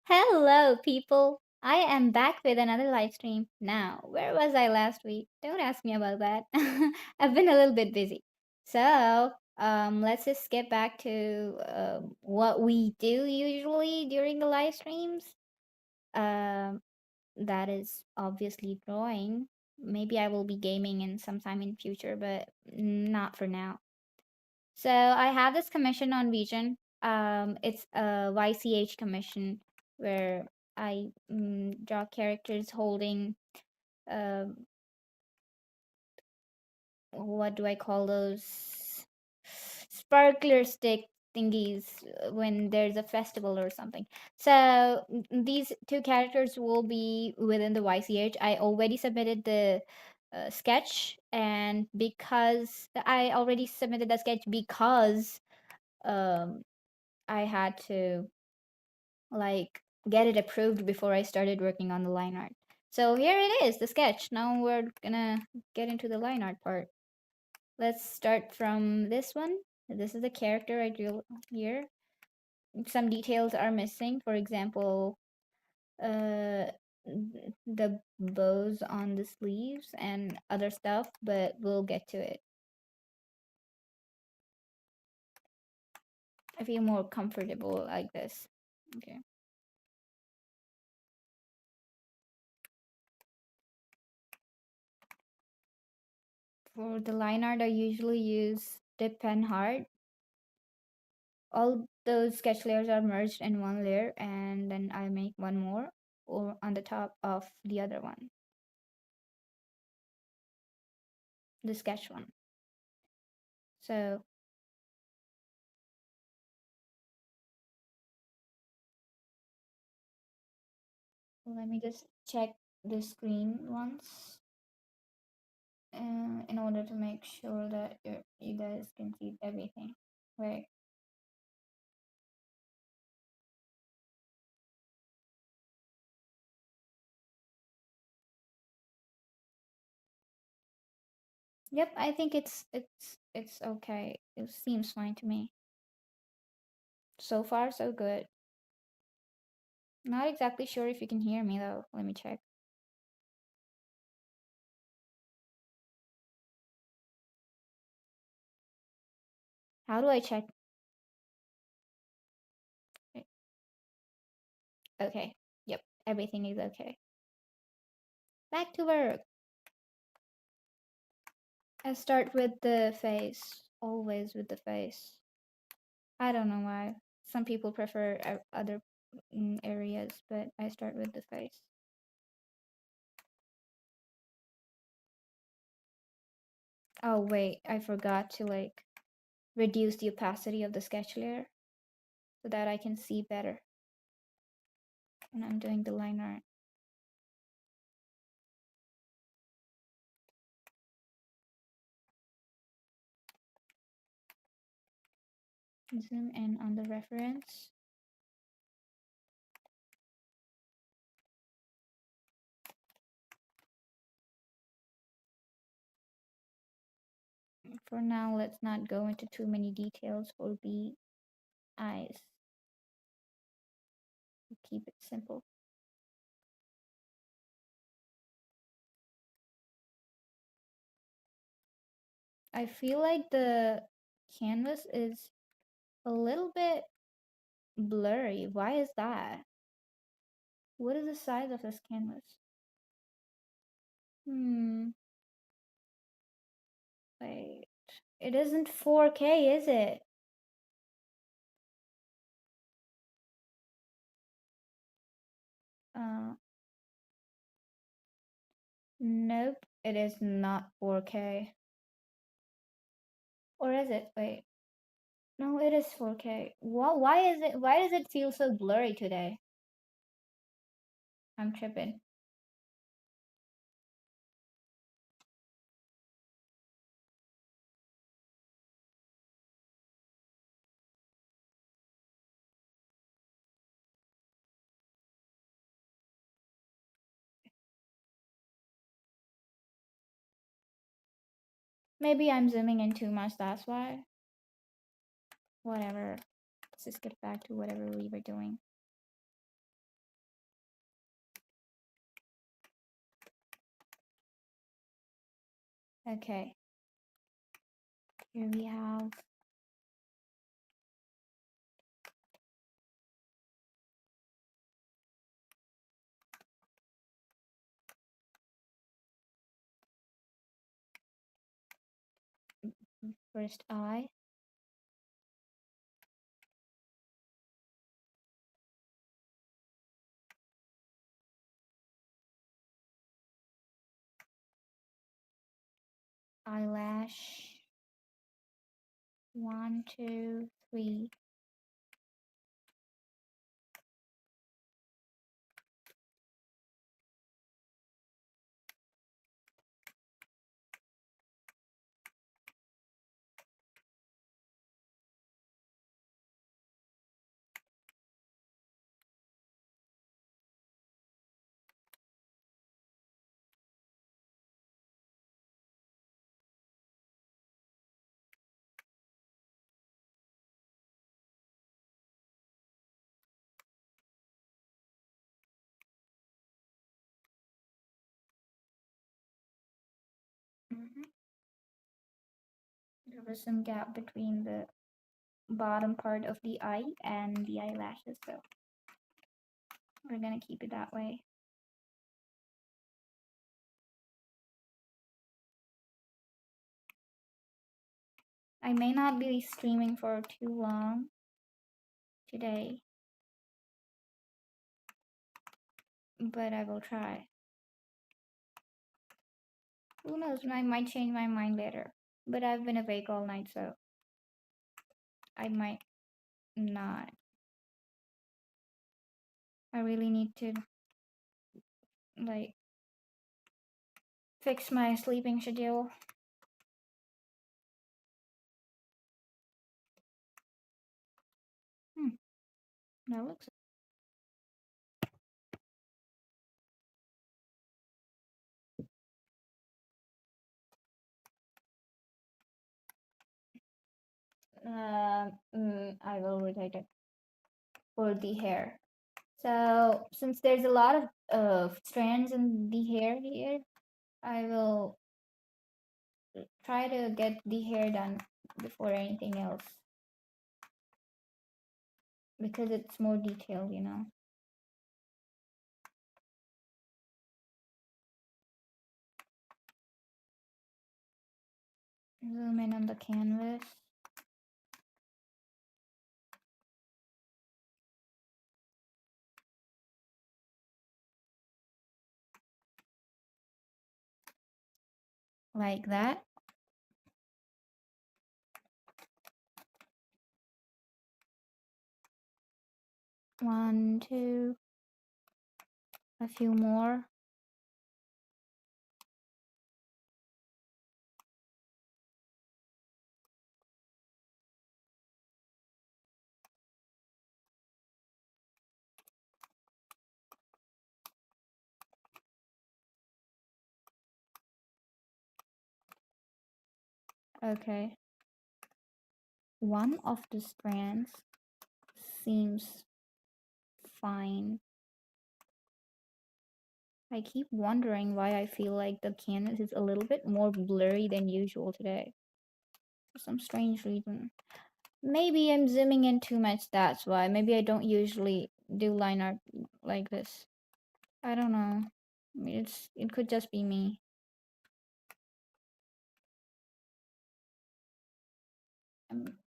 Hello, people. I am back with another live stream. Now, where was I last week? Don't ask me about that. I've been a little bit busy. So, let's just get back to what we do usually during the live streams. Um, that is obviously drawing. Maybe I will be gaming in sometime in future, but not for now. So I have this commission on Vision. It's a YCH commission where I draw characters holding um what do I call those sparkler stick thingies when there's a festival or something. So these two characters will be within the YCH. I already submitted the sketch, and because I already submitted the sketch because um I had to like get it approved before I started working on the line art. So here it is, the sketch. Now we're gonna get into the line art part. Let's start from this one. This is the character I drew here. Some details are missing. For example, the bows on the sleeves and other stuff, but we'll get to it. I feel more comfortable like this. Okay. For the line art, I usually use dip pen hard. All those sketch layers are merged in one layer, and then I make one more or on the top of the other one, the sketch one. So let me just check the screen once in order to make sure that you guys can see everything. Wait. Yep, I think it's okay. It seems fine to me. So far, so good. Not exactly sure if you can hear me though. Let me check. How do I check? Okay. Yep, everything is okay. Back to work. I start with the face. Always with the face. I don't know why. Some people prefer other areas, but I start with the face. Oh wait, I forgot to like reduce the opacity of the sketch layer so that I can see better when I'm doing the line art. Zoom in on the reference. For now, let's not go into too many details for the eyes. Keep it simple. I feel like the canvas is a little bit blurry. Why is that? What is the size of this canvas? Hmm. Wait. It isn't 4K, is it? Uh, nope. It is not 4K. Or is it? Wait. No, it is 4K. Why is it? Why does it feel so blurry today? I'm tripping. Maybe I'm zooming in too much. That's why. Whatever. Let's just get back to whatever we were doing. Okay, here we have first eye, eyelash. One, two, three. Mhm. There was some gap between the bottom part of the eye and the eyelashes, so we're gonna keep it that way. I may not be streaming for too long today, but I will try. Who knows, I might change my mind later. But I've been awake all night, so I might not. I really need to, like, fix my sleeping schedule. Hmm, that looks. I will rotate it for the hair. So since there's a lot of strands in the hair here, I will try to get the hair done before anything else because it's more detailed, you know. Zoom in on the canvas. Like that. One, two, a few more. Okay. One of the strands seems fine. I keep wondering why I feel like the canvas is a little bit more blurry than usual today. For some strange reason. Maybe I'm zooming in too much, that's why. Maybe I don't usually do line art like this. I don't know. It could just be me.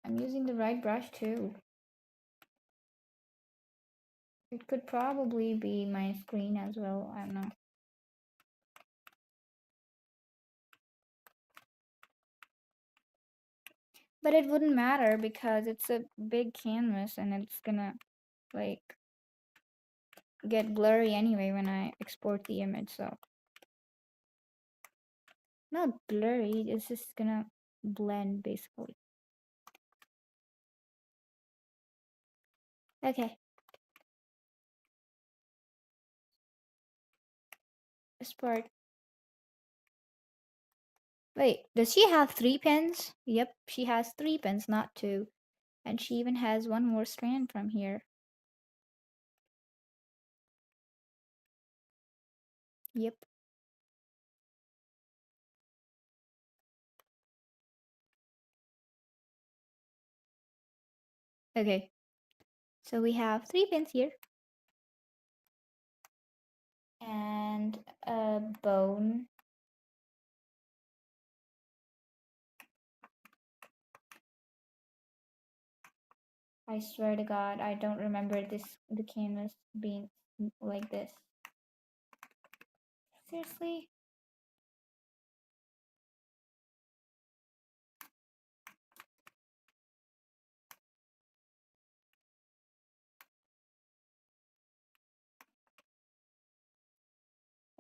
I'm using the right brush too. It could probably be my screen as well. I don't know. But it wouldn't matter because it's a big canvas and it's gonna like get blurry anyway when I export the image, so not blurry, it's just gonna blend basically. Okay. This part. Wait, does she have 3 pins? Yep, she has 3 pins, not 2. And she even has one more strand from here. Yep. Okay, so we have three pins here and a bone. I swear to God, I don't remember the canvas being like this. Seriously?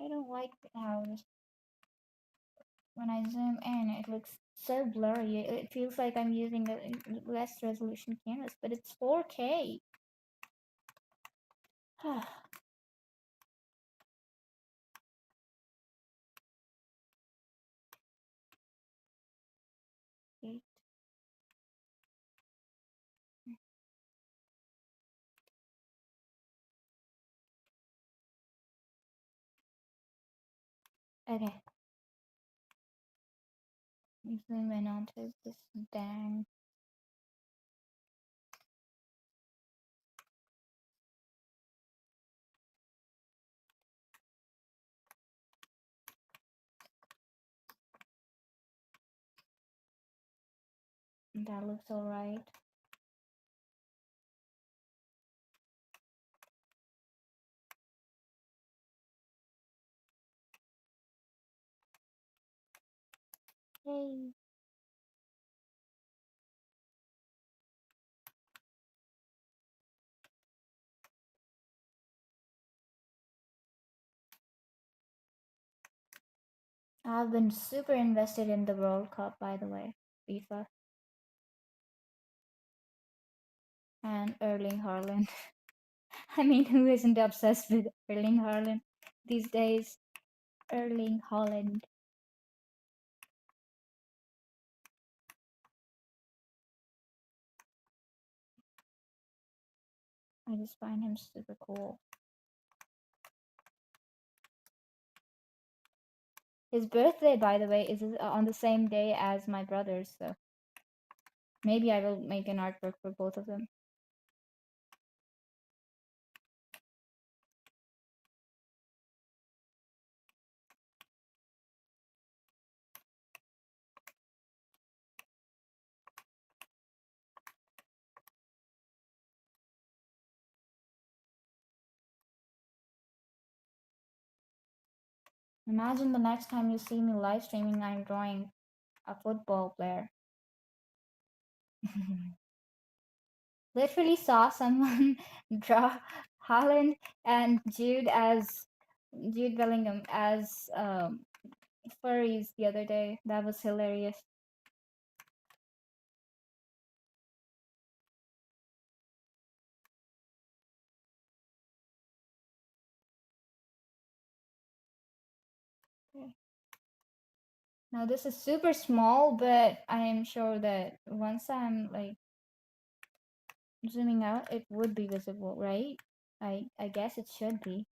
I don't like how when I zoom in, it looks so blurry. It feels like I'm using a less resolution canvas, but it's 4K. Okay. Okay. Zoom in onto this dang. That looks alright. Yay. I've been super invested in the World Cup, by the way. FIFA. And Erling Haaland. I mean, who isn't obsessed with Erling Haaland these days? Erling Haaland. I just find him super cool. His birthday, by the way, is on the same day as my brother's, so maybe I will make an artwork for both of them. Imagine the next time you see me live streaming, I'm drawing a football player. Literally saw someone draw Holland and Jude Bellingham as furries the other day. That was hilarious. Okay. Now this is super small, but I am sure that once I'm like zooming out, it would be visible, right? I guess it should be.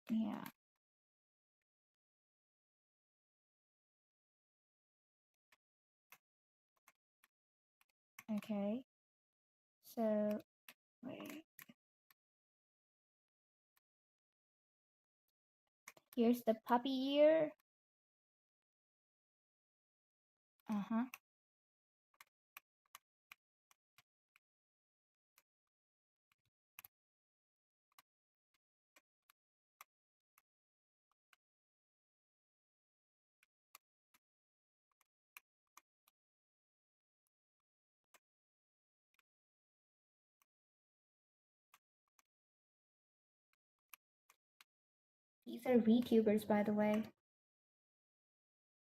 Yeah. Okay. So wait. Here's the puppy ear. Uh-huh. These are VTubers, by the way.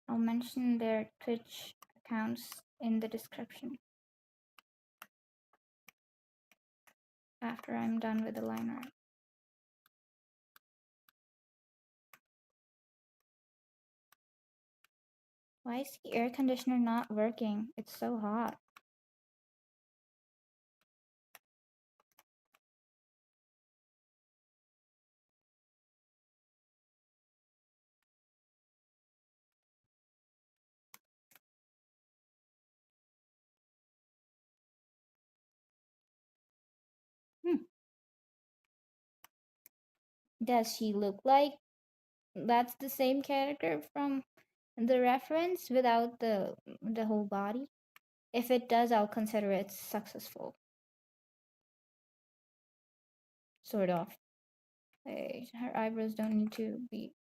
I'll mention their Twitch accounts in the description after I'm done with the line art. Why is the air conditioner not working? It's so hot. Does she look like that's the same character from the reference without the whole body? If it does, I'll consider it successful. Sort of. Her eyebrows don't need to be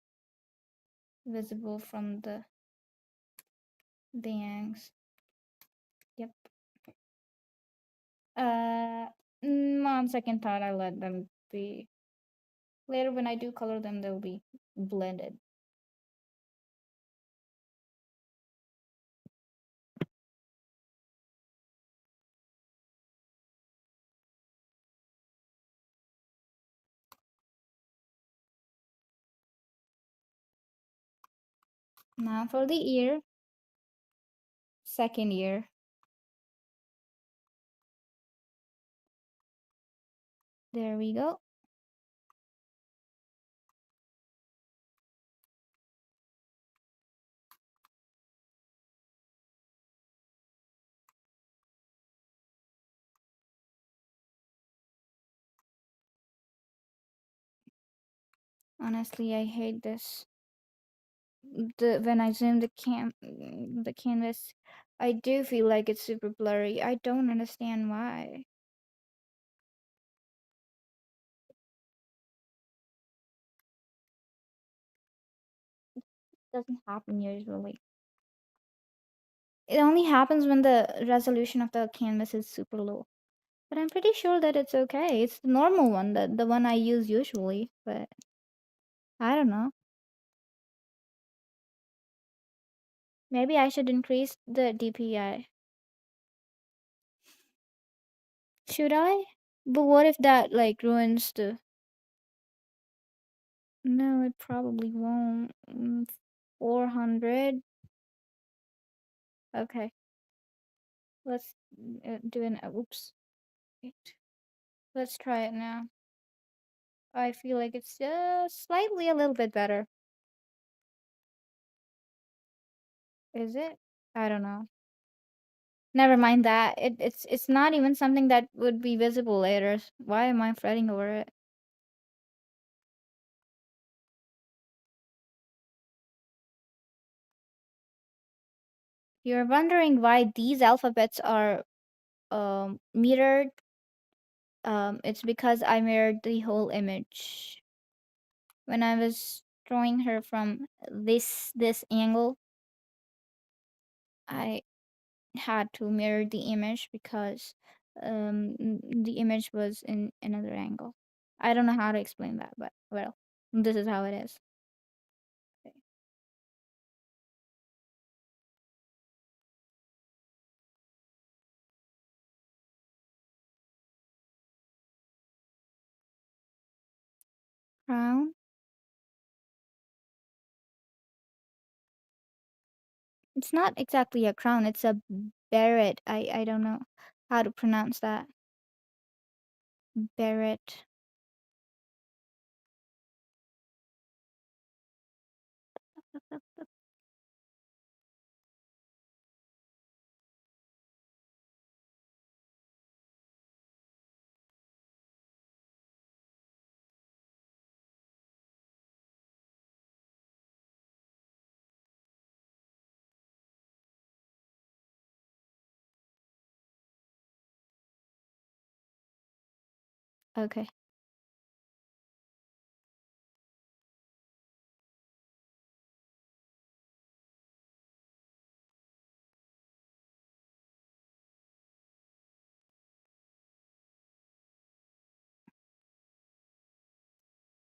visible from the bangs. Yep. Uh, on second thought, I let them be. Later, when I do color them, they'll be blended. Now for the ear, second ear. There we go. Honestly, I hate this. When I zoom the canvas, I do feel like it's super blurry. I don't understand why. It doesn't happen usually. It only happens when the resolution of the canvas is super low. But I'm pretty sure that it's okay. It's the normal one, the one I use usually. But I don't know. Maybe I should increase the DPI. Should I? But what if that like ruins the? No, it probably won't. 400. Okay, let's do an. Oops. Wait. Let's try it now. I feel like it's just slightly a little bit better. Is it? I don't know. Never mind that. It's not even something that would be visible later. Why am I fretting over it? You're wondering why these alphabets are mirrored. It's because I mirrored the whole image. When I was drawing her from this angle, I had to mirror the image because the image was in another angle. I don't know how to explain that, but well, this is how it is. Okay. Crown. It's not exactly a crown. It's a beret. I don't know how to pronounce that. Beret. Okay.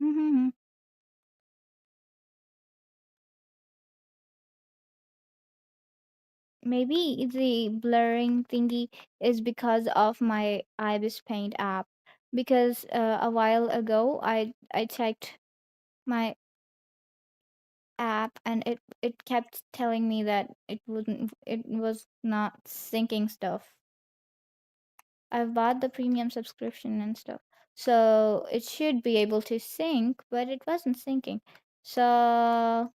Mm-hmm. Maybe the blurring thingy is because of my Ibis Paint app. Because a while ago I checked my app and it kept telling me that it was not syncing stuff. I've bought the premium subscription and stuff. So it should be able to sync, but it wasn't syncing. So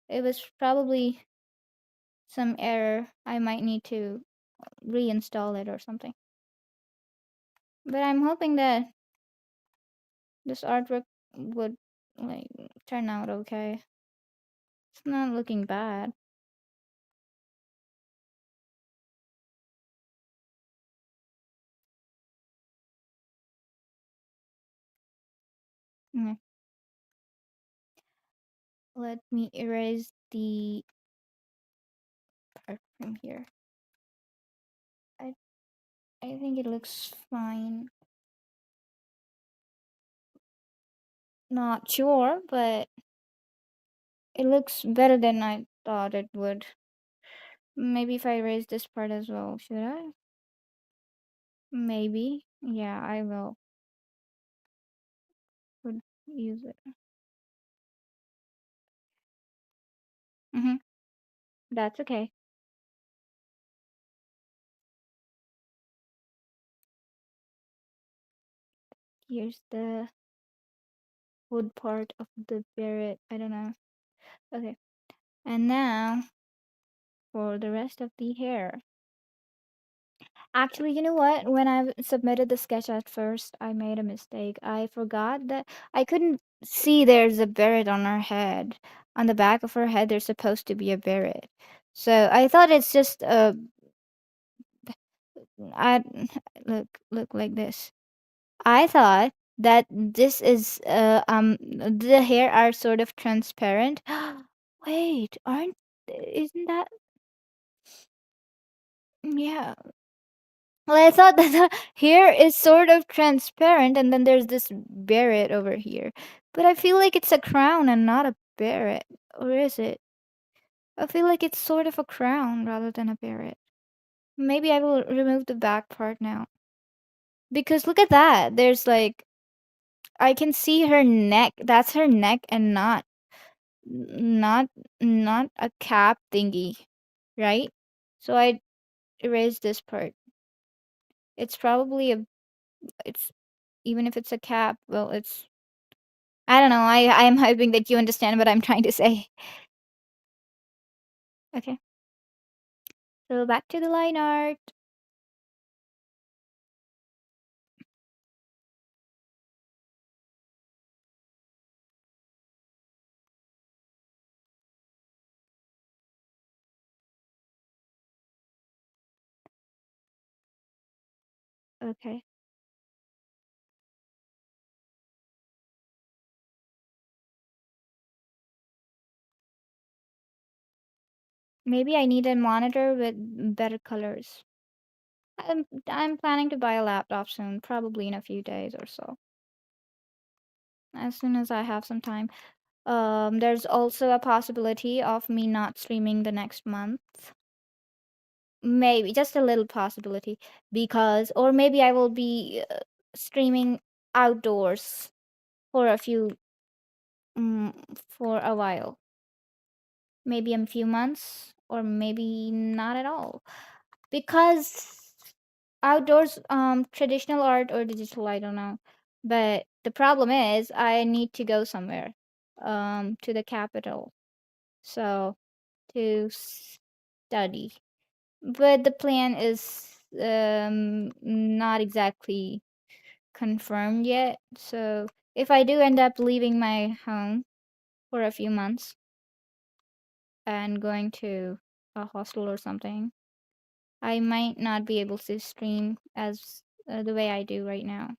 it was probably some error. I might need to reinstall it or something. But I'm hoping that this artwork would like turn out okay. It's not looking bad. Mm, let me erase the part from here. I I think it looks fine. Not sure, but it looks better than I thought it would. Maybe if I erase this part as well, should I? Maybe. Yeah, I will. Would use it. Mm-hmm. That's okay. Here's the wood part of the beret. I don't know. Okay. And now for the rest of the hair. Actually, you know what? When I submitted the sketch at first, I made a mistake. I forgot that I couldn't see there's a beret on her head. On the back of her head, there's supposed to be a beret. So I thought it's just a I look like this. I thought that this is the hair are sort of transparent. Wait, aren't isn't that yeah. Well, I thought that the hair is sort of transparent and then there's this beret over here. But I feel like it's a crown and not a beret. Or is it? I feel like it's sort of a crown rather than a beret. Maybe I will remove the back part now. Because look at that. There's like I can see her neck. That's her neck and not not a cap thingy, right? So I erased this part. It's probably a it's even if it's a cap, well, it's I don't know. I am hoping that you understand what I'm trying to say. Okay. So back to the line art. Okay. Maybe I need a monitor with better colors. I'm planning to buy a laptop soon, probably in a few days or so. As soon as I have some time. There's also a possibility of me not streaming the next month. Maybe just a little possibility because, or maybe I will be streaming outdoors for a few, for a while. Maybe in a few months, or maybe not at all. Because outdoors, traditional art or digital, I don't know. But the problem is, I need to go somewhere, to the capital. So to study. But the plan is not exactly confirmed yet. So if I do end up leaving my home for a few months and going to a hostel or something, I might not be able to stream as the way I do right now.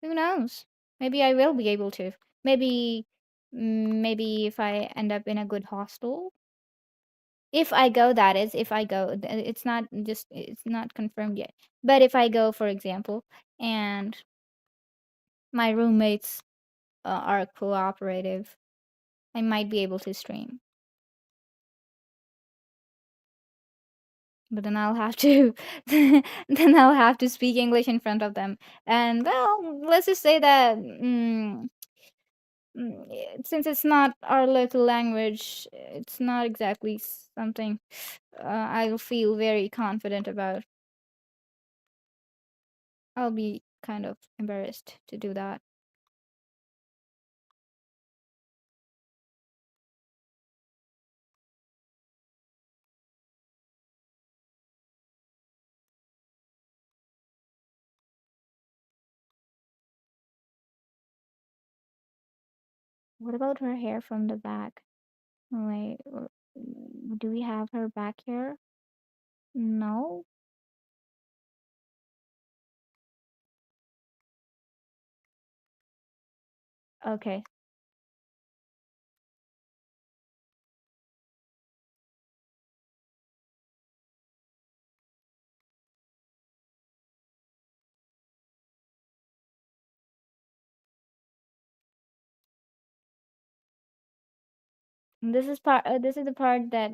Who knows? Maybe I will be able to. Maybe, maybe if I end up in a good hostel, if I go, that is, if I go, it's not just, it's not confirmed yet. But if I go, for example, and my roommates are cooperative, I might be able to stream. But then I'll have to, then I'll have to speak English in front of them. And well, let's just say that since it's not our local language, it's not exactly something I'll feel very confident about. I'll be kind of embarrassed to do that. What about her hair from the back? Wait, do we have her back here? No? Okay. This is the part that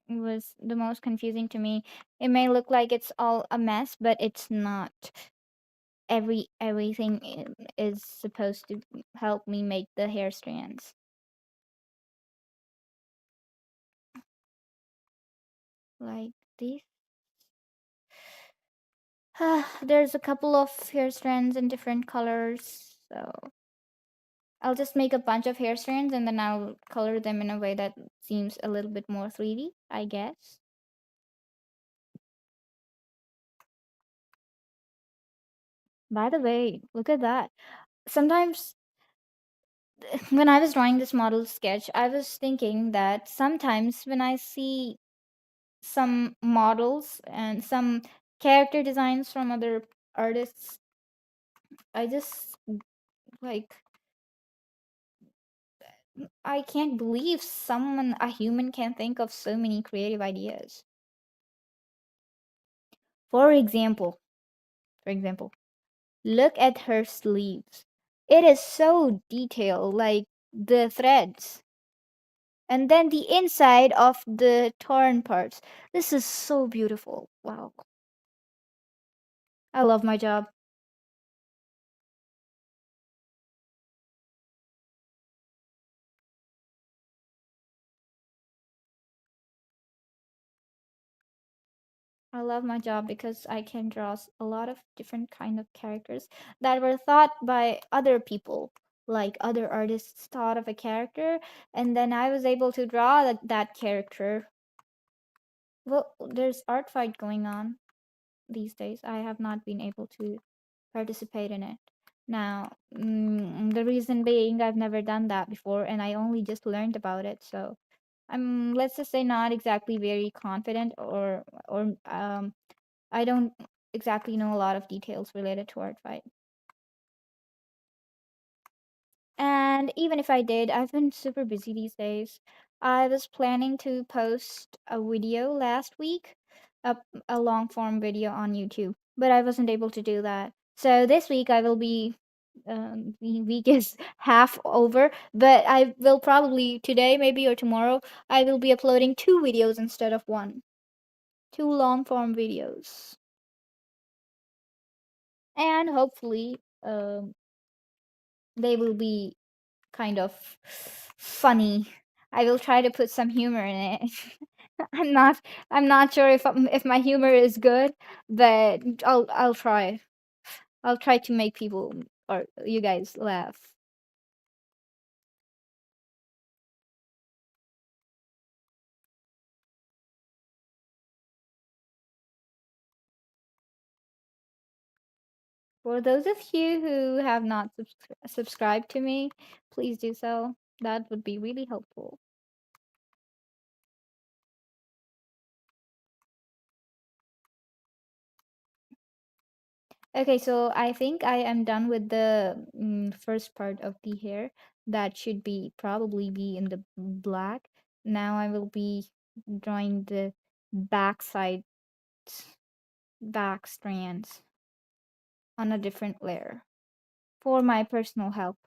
was the most confusing to me. It may look like it's all a mess, but it's not. Everything is supposed to help me make the hair strands. Like these. There's a couple of hair strands in different colors, so I'll just make a bunch of hair strands and then I'll color them in a way that seems a little bit more 3D, I guess. By the way, look at that. Sometimes when I was drawing this model sketch, I was thinking that sometimes when I see some models and some character designs from other artists, I just like I can't believe a human can think of so many creative ideas. For example, for example, look at her sleeves. It is so detailed, like the threads. And then the inside of the torn parts. This is so beautiful. Wow. I love my job. I love my job because I can draw a lot of different kind of characters that were thought by other people. Like other artists thought of a character, and then I was able to draw that character. Well, there's art fight going on these days. I have not been able to participate in it. Now, the reason being I've never done that before and I only just learned about it. So I'm, let's just say, not exactly very confident, or I don't exactly know a lot of details related to art fight. And even if I did, I've been super busy these days. I was planning to post a video last week, a, a long form video on YouTube, but I wasn't able to do that. So this week I will be, the week is half over, but I will probably today, maybe, or tomorrow, I will be uploading two videos instead of one. Two long form videos. And hopefully, they will be kind of funny. I will try to put some humor in it. I'm not I'm not sure if my humor is good, but I'll try. I'll try to make people or you guys laugh. For those of you who have not subscribed to me, please do so. That would be really helpful. Okay, so I think I am done with the first part of the hair. That should be probably be in the black. Now I will be drawing the back side, back strands on a different layer. For my personal help,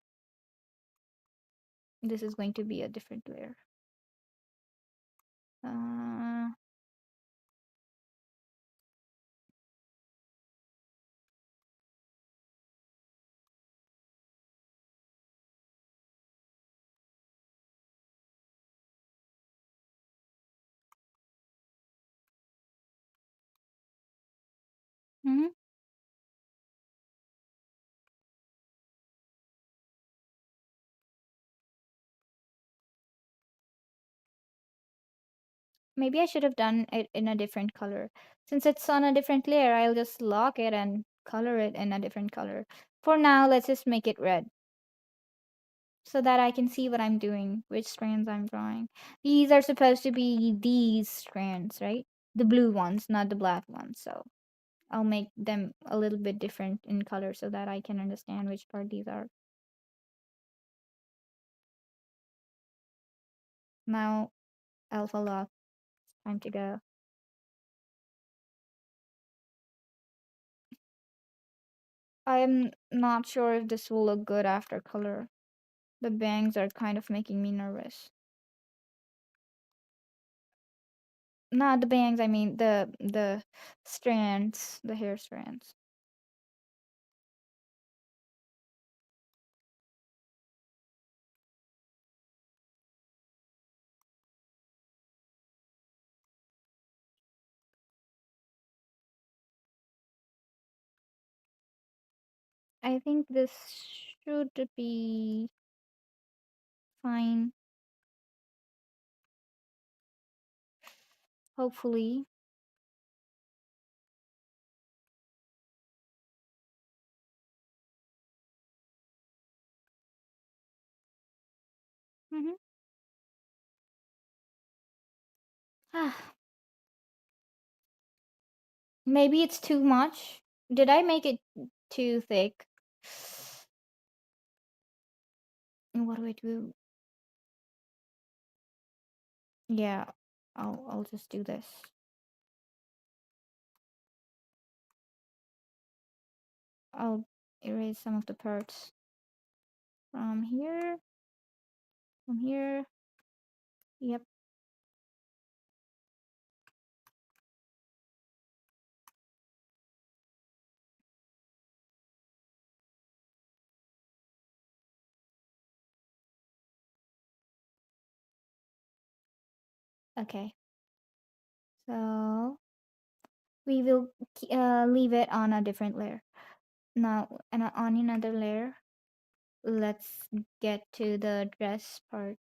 this is going to be a different layer. Uh, mhm. Maybe I should have done it in a different color. Since it's on a different layer, I'll just lock it and color it in a different color. For now, let's just make it red. so that I can see what I'm doing, which strands I'm drawing. These are supposed to be these strands, right? The blue ones, not the black ones. So I'll make them a little bit different in color so that I can understand which part these are. Now, alpha lock, time to go. I'm not sure if this will look good after color. The bangs are kind of making me nervous. Not the bangs, I mean the strands, the hair strands. I think this should be fine, hopefully. Mm-hmm. Ah, maybe it's too much. Did I make it too thick? What do I do? Yeah, I'll just do this. I'll erase some of the parts from here, from here. Yep. Okay. So we will leave it on a different layer. Now, and on another layer, let's get to the dress part.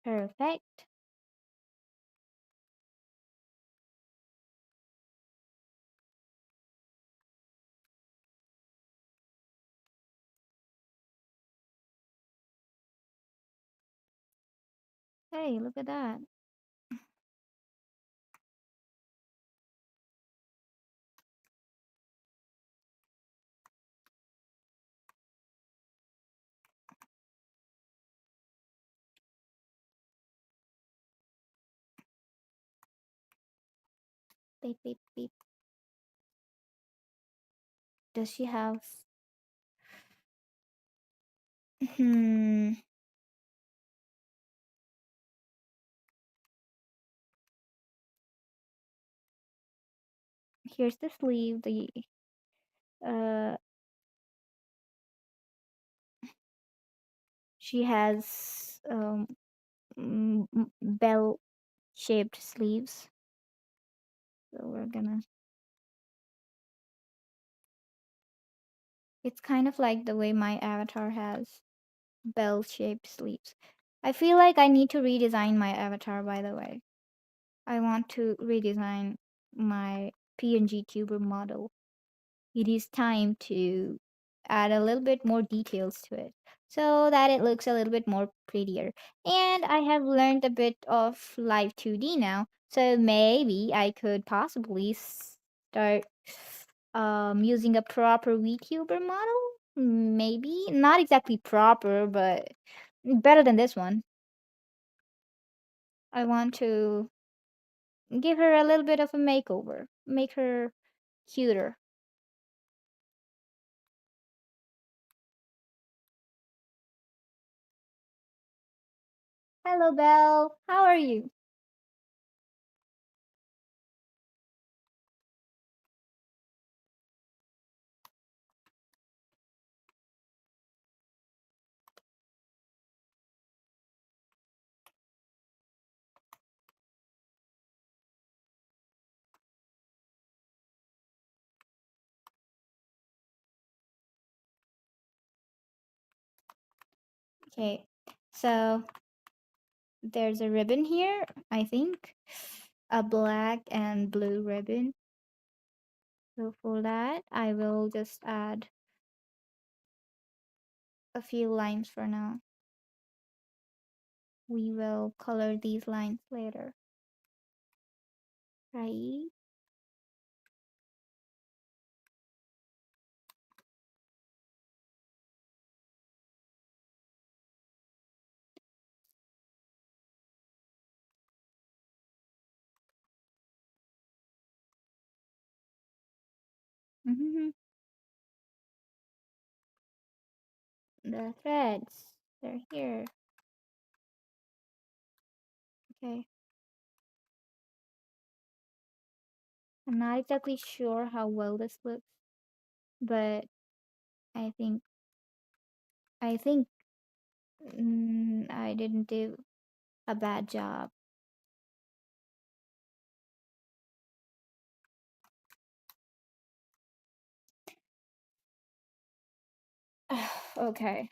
Perfect. Hey, look at that. Beep, beep, beep. Does she have... Hmm. Here's the sleeve. Uh, she has bell-shaped sleeves. So we're gonna... It's kind of like the way my avatar has bell-shaped sleeves. I feel like I need to redesign my avatar, by the way. I want to redesign my PNG tuber model. It is time to add a little bit more details to it so that it looks a little bit more prettier. And I have learned a bit of Live 2D now, so maybe I could possibly start using a proper VTuber model. Maybe not exactly proper, but better than this one. I want to give her a little bit of a makeover, make her cuter. Hello, Belle. How are you? Okay, so there's a ribbon here, I think, a black and blue ribbon. So for that, I will just add a few lines for now. We will color these lines later, right? Mm-hmm. The threads, they're here. Okay. I'm not exactly sure how well this looks, but I think I think I didn't do a bad job. Okay.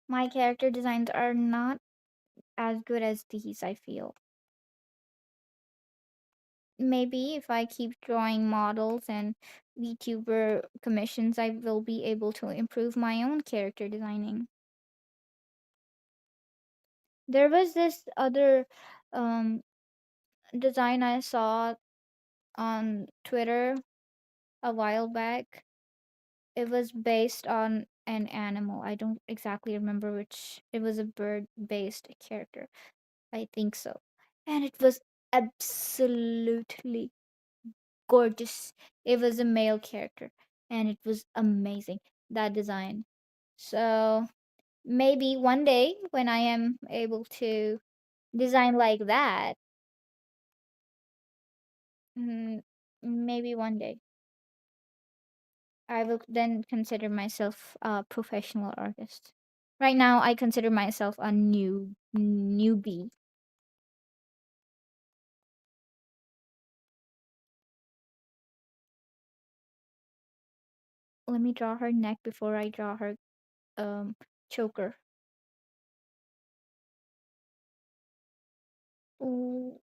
My character designs are not as good as these, I feel. Maybe if I keep drawing models and VTuber commissions, I will be able to improve my own character designing. There was this other um, design I saw on Twitter a while back. It was based on an animal. I don't exactly remember which. It was a bird based character. I think so. And it was absolutely gorgeous. It was a male character and it was amazing, that design. So maybe one day when I am able to design like that, mm, maybe one day I will then consider myself a professional artist. Right now, I consider myself a newbie. Let me draw her neck before I draw her um choker. Ooh,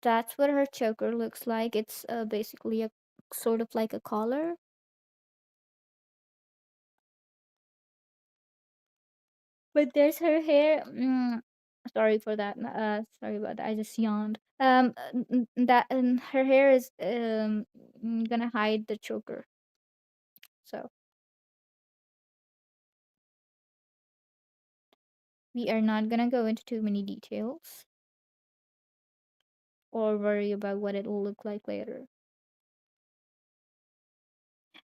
that's what her choker looks like. It's basically a sort of like a collar. But there's her hair. Sorry for that. Sorry about that. I just yawned. That and her hair is gonna hide the choker. So we are not gonna go into too many details or worry about what it will look like later.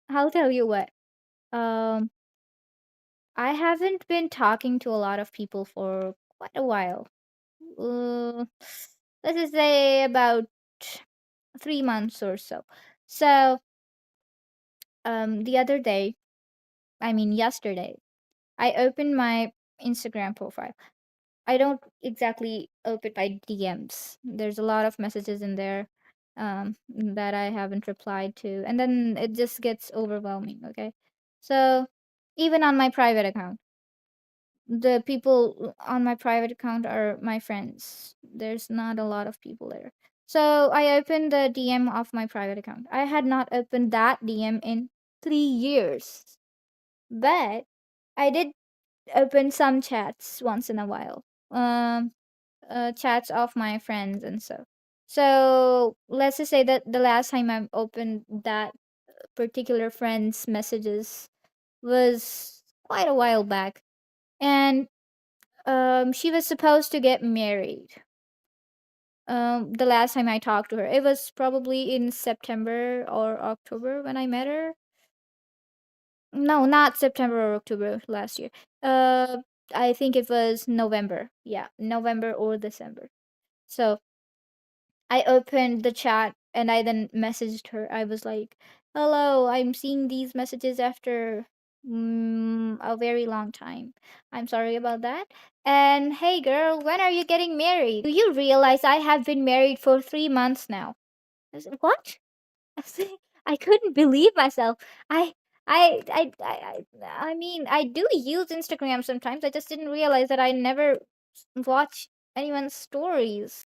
I'll tell you what. Um, I haven't been talking to a lot of people for quite a while. Uh, let's just say about 3 months or so. So, the other day, I mean yesterday, I opened my Instagram profile. I don't exactly open my DMs. There's a lot of messages in there that I haven't replied to, and then it just gets overwhelming. Okay, so even on my private account, the people on my private account are my friends. There's not a lot of people there. So I opened the DM of my private account. I had not opened that DM in 3 years, but I did open some chats once in a while. Um, chats of my friends and so. So let's just say that the last time I opened that particular friend's messages was quite a while back, and she was supposed to get married. The last time I talked to her, it was probably in September or October when I met her. No, not September or October last year. Uh, I think it was November. Yeah, November or December. So I opened the chat and I then messaged her. I was like, "Hello, I'm seeing these messages after." A very long time. I'm sorry about that. And hey, girl, when are you getting married? Do you realize I have been married for 3 months now? I said, what? I said, I couldn't believe myself. I, I mean, I do use Instagram sometimes. I just didn't realize that I never watch anyone's stories.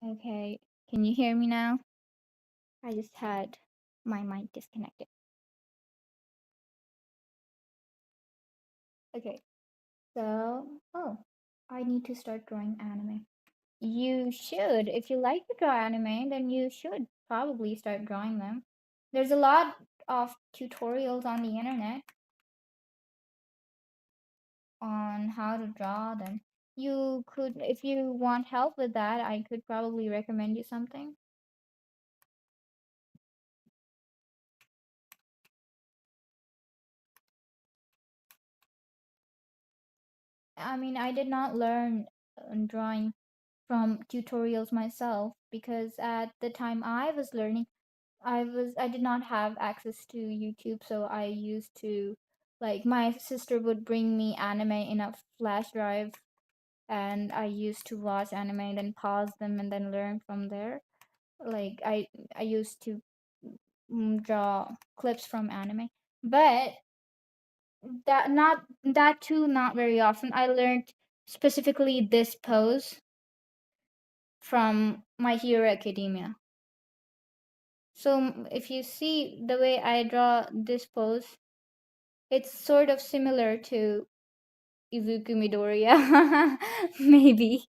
Okay, can you hear me now? I just had my mic disconnected. Okay, so, oh, I need to start drawing anime. You should. If you like to draw anime, then you should probably start drawing them. There's a lot of tutorials on the internet on how to draw them. You could, if you want help with that, I could probably recommend you something. I mean, I did not learn drawing from tutorials myself because at the time I was learning, I did not have access to YouTube, so I used to, like, my sister would bring me anime in a flash drive, and I used to watch anime and then pause them and then learn from there. Like, I used to draw clips from anime, but that too not very often. I learned specifically this pose from My Hero Academia. So if you see the way I draw this pose, it's sort of similar to Izuku Midoriya, maybe.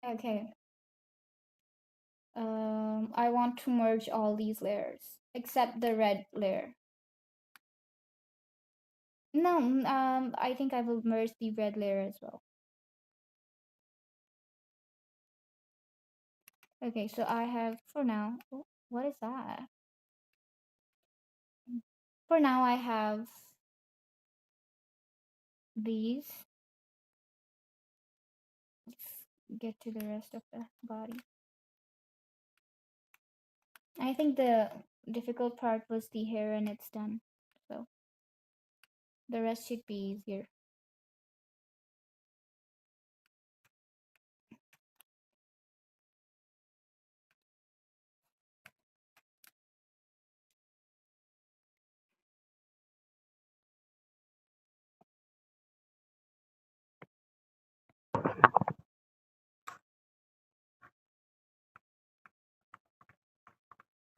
Okay. I want to merge all these layers except the red layer. No, I think I will merge the red layer as well. Okay, so I have for now. Oh, what is that? For now, I have these. get to the rest of the body. I think the difficult part was the hair and it's done. So the rest should be easier.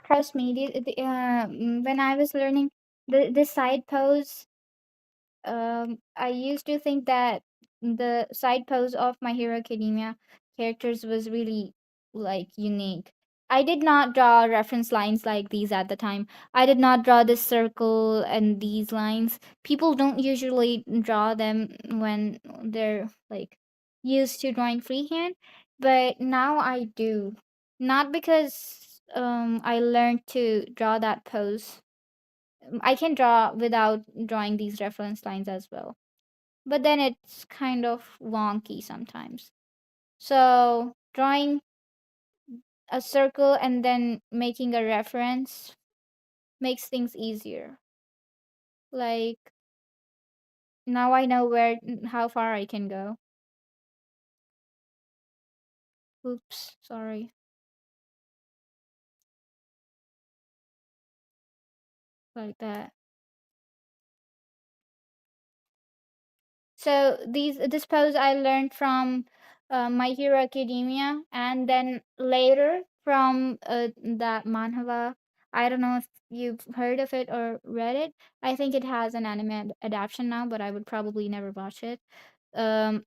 Trust me, when I was learning the side pose, I used to think that the side pose of My Hero Academia characters was really like unique. I did not draw reference lines like these at the time. I did not draw this circle and these lines. People don't usually draw them when they're like used to drawing freehand, but now I do. Not because I learned to draw that pose. I can draw without drawing these reference lines as well, but then it's kind of wonky sometimes. So drawing a circle and then making a reference makes things easier. Like now I know how far I can go. Oops, sorry. Like that. So this pose I learned from My Hero Academia, and then later from that manhwa. I don't know if you've heard of it or read it. I think it has an anime adaptation now, but I would probably never watch it um,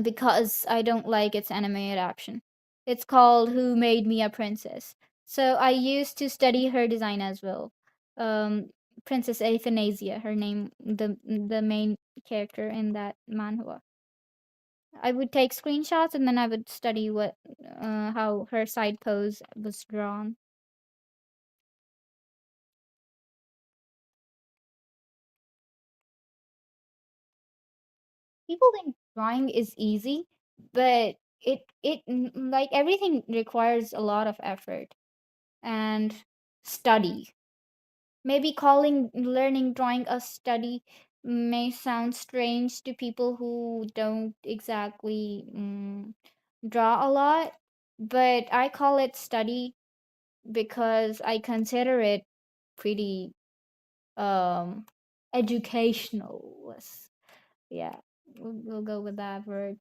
because I don't like its anime adaptation. It's called Who Made Me a Princess. So I used to study her design as well. Um, Princess Athanasia, her name, the main character in that manhwa. I would take screenshots and then I would study how her side pose was drawn. People think drawing is easy, but like everything requires a lot of effort and study. Maybe calling learning drawing a study may sound strange to people who don't exactly draw a lot, but I call it study because I consider it pretty um educational. Yeah, we'll go with that word.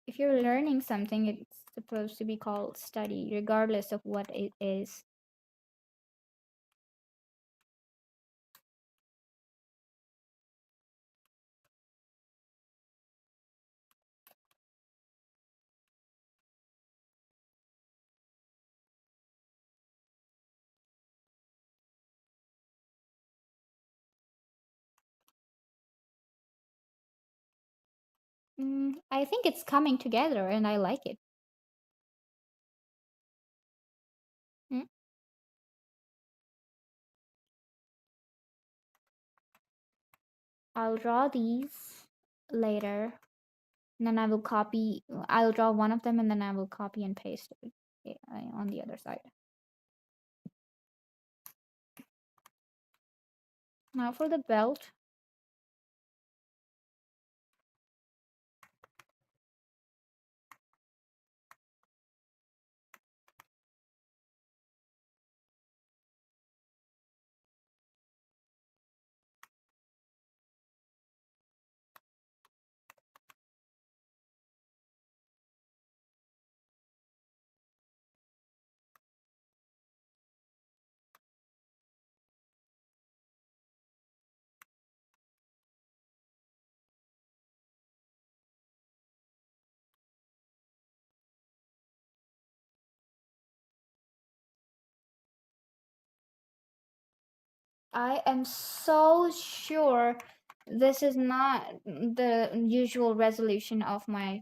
If you're learning something, it's supposed to be called study, regardless of what it is. I think it's coming together, and I like it. Mm, I'll draw these later, and then I will copy. I'll draw one of them, and then I will copy and paste it on the other side. Now for the belt. I am so sure this is not the usual resolution of my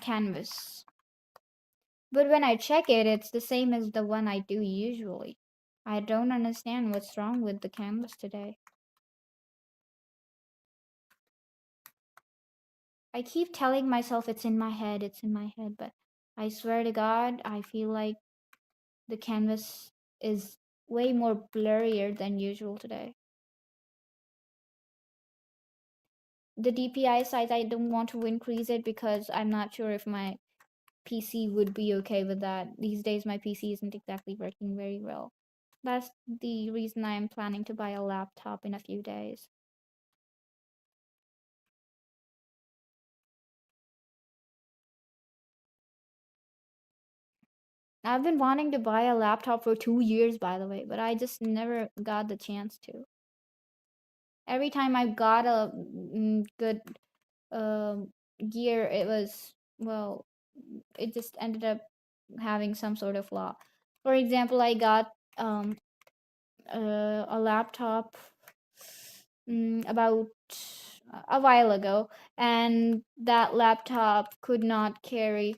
canvas. But when I check it, it's the same as the one I do usually. I don't understand what's wrong with the canvas today. I keep telling myself it's in my head, but I swear to God, I feel like the canvas is way more blurrier than usual today. The DPI size, I don't want to increase it because I'm not sure if my PC would be okay with that. These days, my PC isn't exactly working very well. That's the reason I'm planning to buy a laptop in a few days. I've been wanting to buy a laptop for 2 years, by the way, but I just never got the chance to. Every time I got a good gear, it was, well, it just ended up having some sort of flaw. For example, I got a laptop about a while ago, and that laptop could not carry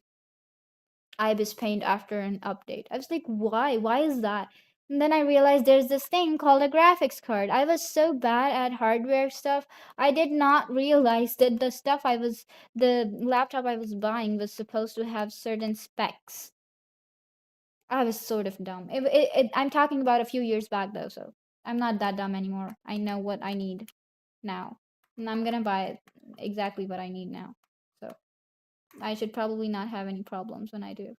ibis paint after an update. I was like, why? Why is that? And then I realized there's this thing called a graphics card. I was so bad at hardware stuff. I did not realize that the laptop I was buying was supposed to have certain specs. I was sort of dumb. I'm talking about a few years back though, so I'm not that dumb anymore. I know what I need now. And I'm gonna buy exactly what I need now. So I should probably not have any problems when I do.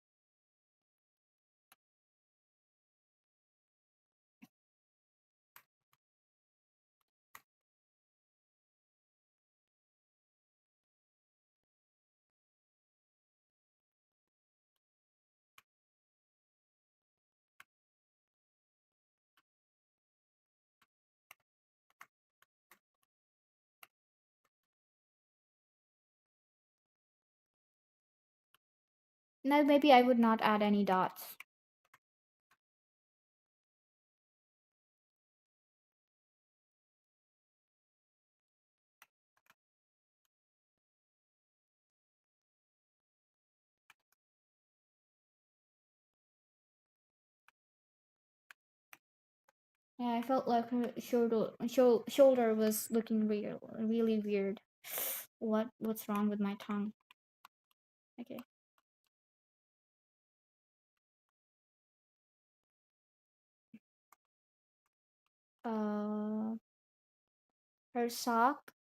No, maybe I would not add any dots. Yeah, I felt like her shoulder was looking really weird. What's wrong with my tongue? Okay. Uh, her sock.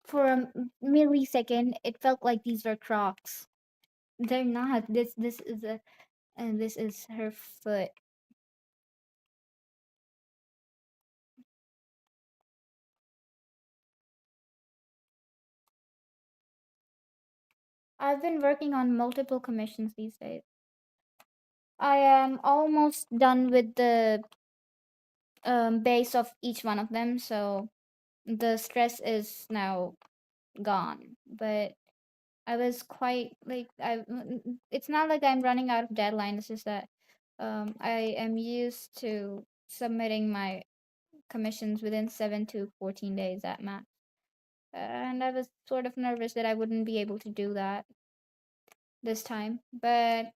For a millisecond, it felt like these were Crocs. They're not. This is a and this is her foot. I've been working on multiple commissions these days. I am almost done with the base of each one of them, so the stress is now gone. But I was quite like it's not like I'm running out of deadline. It's just that I am used to submitting my commissions within 7 to 14 days at max. And I was sort of nervous that I wouldn't be able to do that this time. But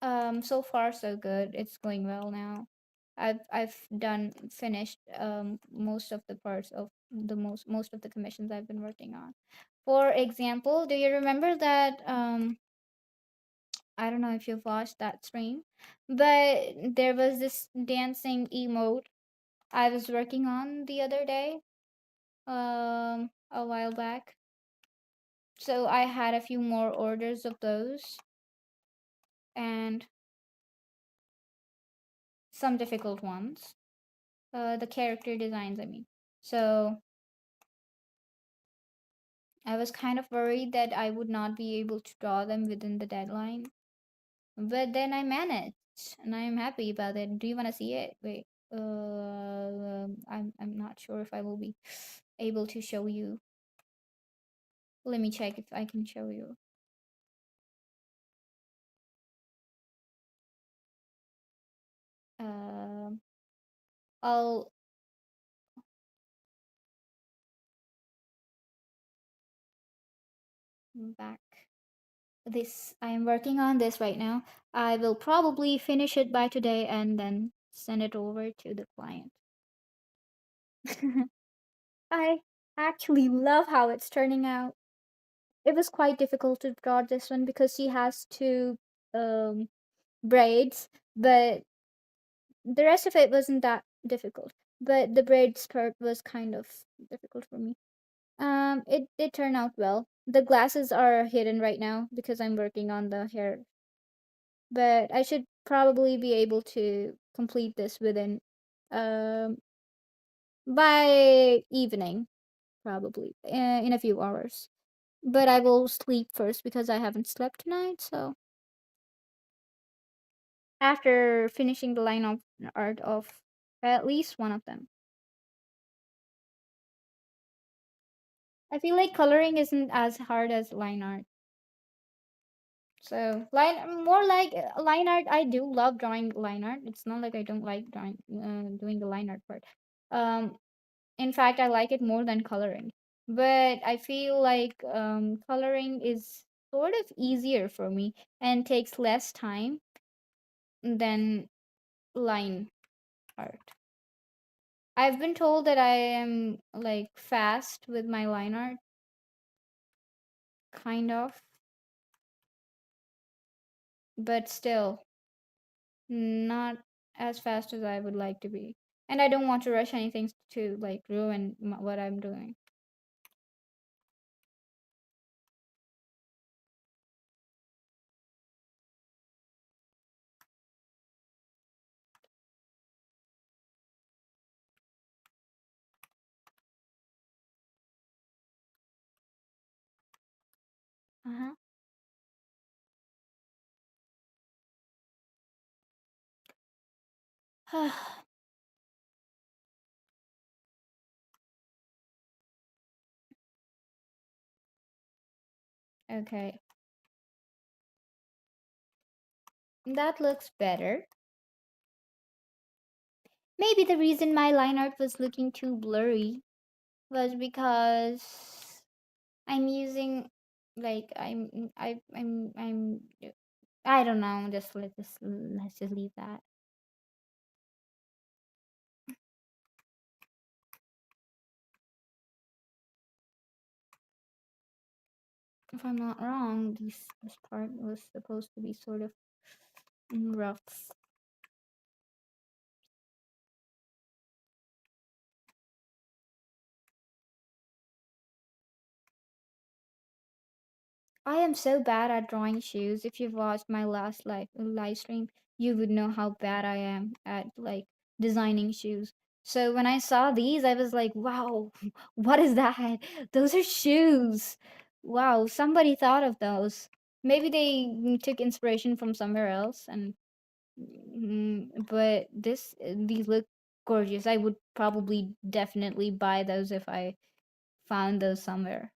so far so good. It's going well now. I've done finished most of the parts of the most of the commissions I've been working on. For example, do you remember that I don't know if you've watched that stream, but there was this dancing emote I was working on the other day, a while back. So I had a few more orders of those and some difficult ones. The character designs, I mean. So I was kind of worried that I would not be able to draw them within the deadline. But then I managed, and I am happy about it. Do you want to see it? Wait, I'm not sure if I will be able to show you. Let me check if I can show you. I'll back this. I am working on this right now. I will probably finish it by today and then send it over to the client. I actually love how it's turning out. It was quite difficult to draw this one because she has two um, braids, but the rest of it wasn't that difficult. But the braids part was kind of difficult for me. It did turn out well. The glasses are hidden right now because I'm working on the hair, but I should probably be able to complete this within um by evening, probably in a few hours. But I will sleep first because I haven't slept tonight. So after finishing the line of art of at least one of them, I feel like coloring isn't as hard as line art. So line more like line art. I do love drawing line art. It's not like I don't like drawing doing the line art part. Um, in fact, I like it more than coloring. But I feel like coloring is sort of easier for me and takes less time than line art. I've been told that I am like fast with my line art, kind of, but still not as fast as I would like to be. And I don't want to rush anything to like ruin what I'm doing. Uh-huh. Okay, that looks better. Maybe the reason my line art was looking too blurry was because I'm using like I'm I don't know, just let's just leave that. If I'm not wrong, this part was supposed to be sort of rough. I am so bad at drawing shoes. If you've watched my last live stream, you would know how bad I am at like designing shoes. So when I saw these, I was like, "Wow, what is that? Those are shoes! Wow, somebody thought of those. Maybe they took inspiration from somewhere else." And but these look gorgeous. I would probably definitely buy those if I found those somewhere.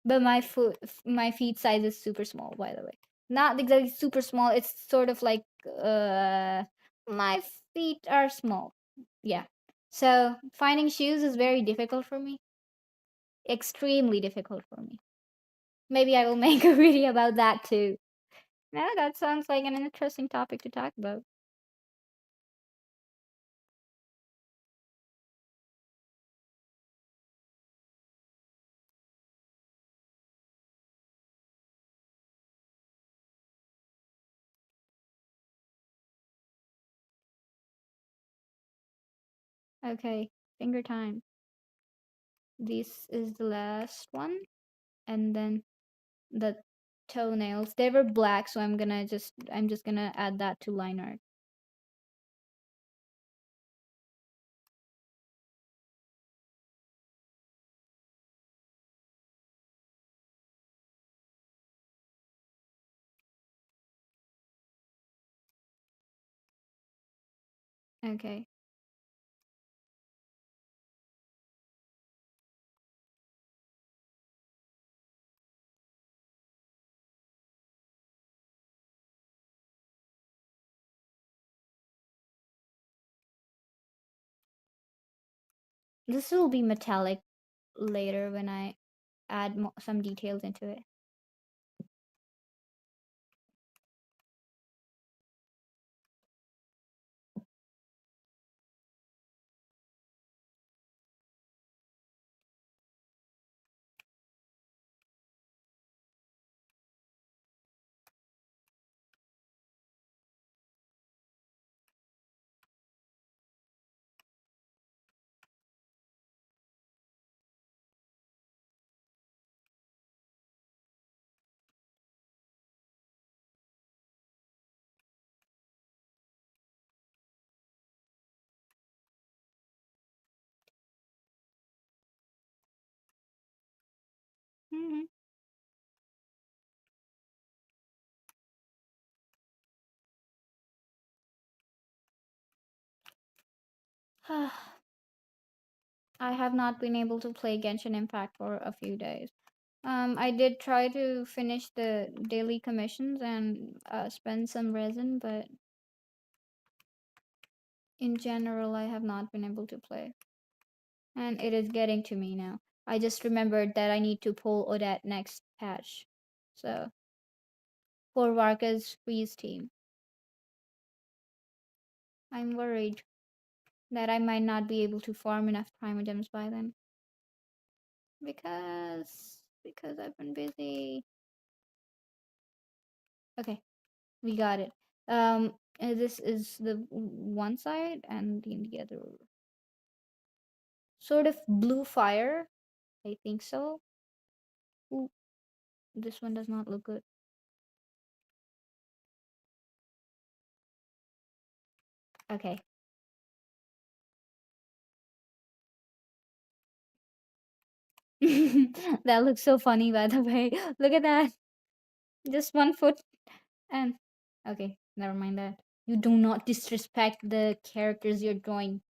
But my feet size is super small, by the way. Not exactly super small. It's sort of like my feet are small. Yeah. So finding shoes is very difficult for me. Extremely difficult for me. Maybe I will make a video about that too. No, that sounds like an interesting topic to talk about. Okay, finger time. This is the last one, and then the toenails. They were black, so I'm just gonna add that to line art. Okay. This will be metallic later when I add some details into it. Mhm. I have not been able to play Genshin Impact for a few days. I did try to finish the daily commissions and spend some resin, but in general, I have not been able to play. And it is getting to me now. I just remembered that I need to pull Odette next patch. So, for Varka's freeze team, I'm worried that I might not be able to farm enough Primogems by then. Because I've been busy. Okay, we got it. This is the one side and the other sort of blue fire. I think so. Ooh, this one does not look good. Okay. That looks so funny, by the way. Look at that. Just 1 foot and okay, never mind that. You do not disrespect the characters you're drawing.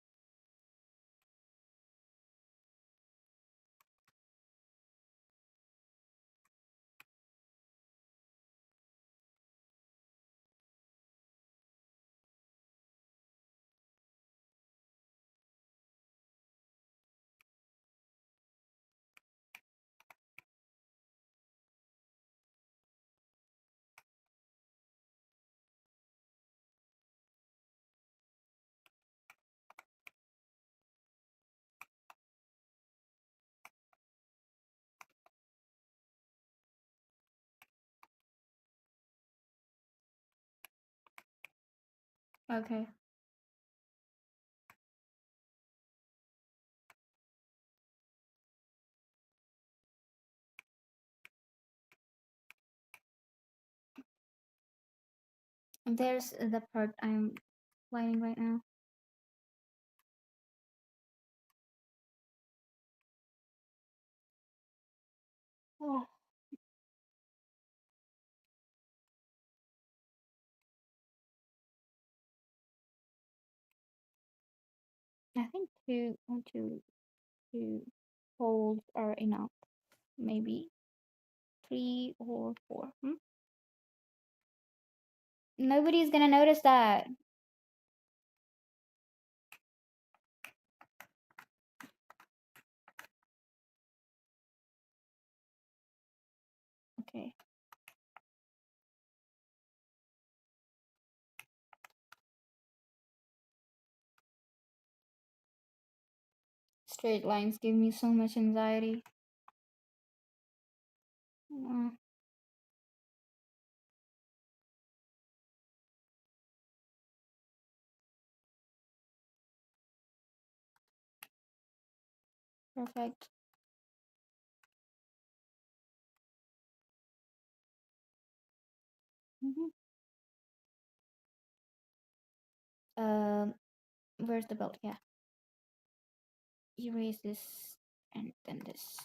Okay. There's the part I'm lining right now. Oh, I think two holes are enough. Maybe 3 or 4. Hmm? Nobody's gonna notice that. Okay. Straight lines give me so much anxiety. Mm, perfect. Hmm. Um, where's the belt? Yeah. Erase this and then this.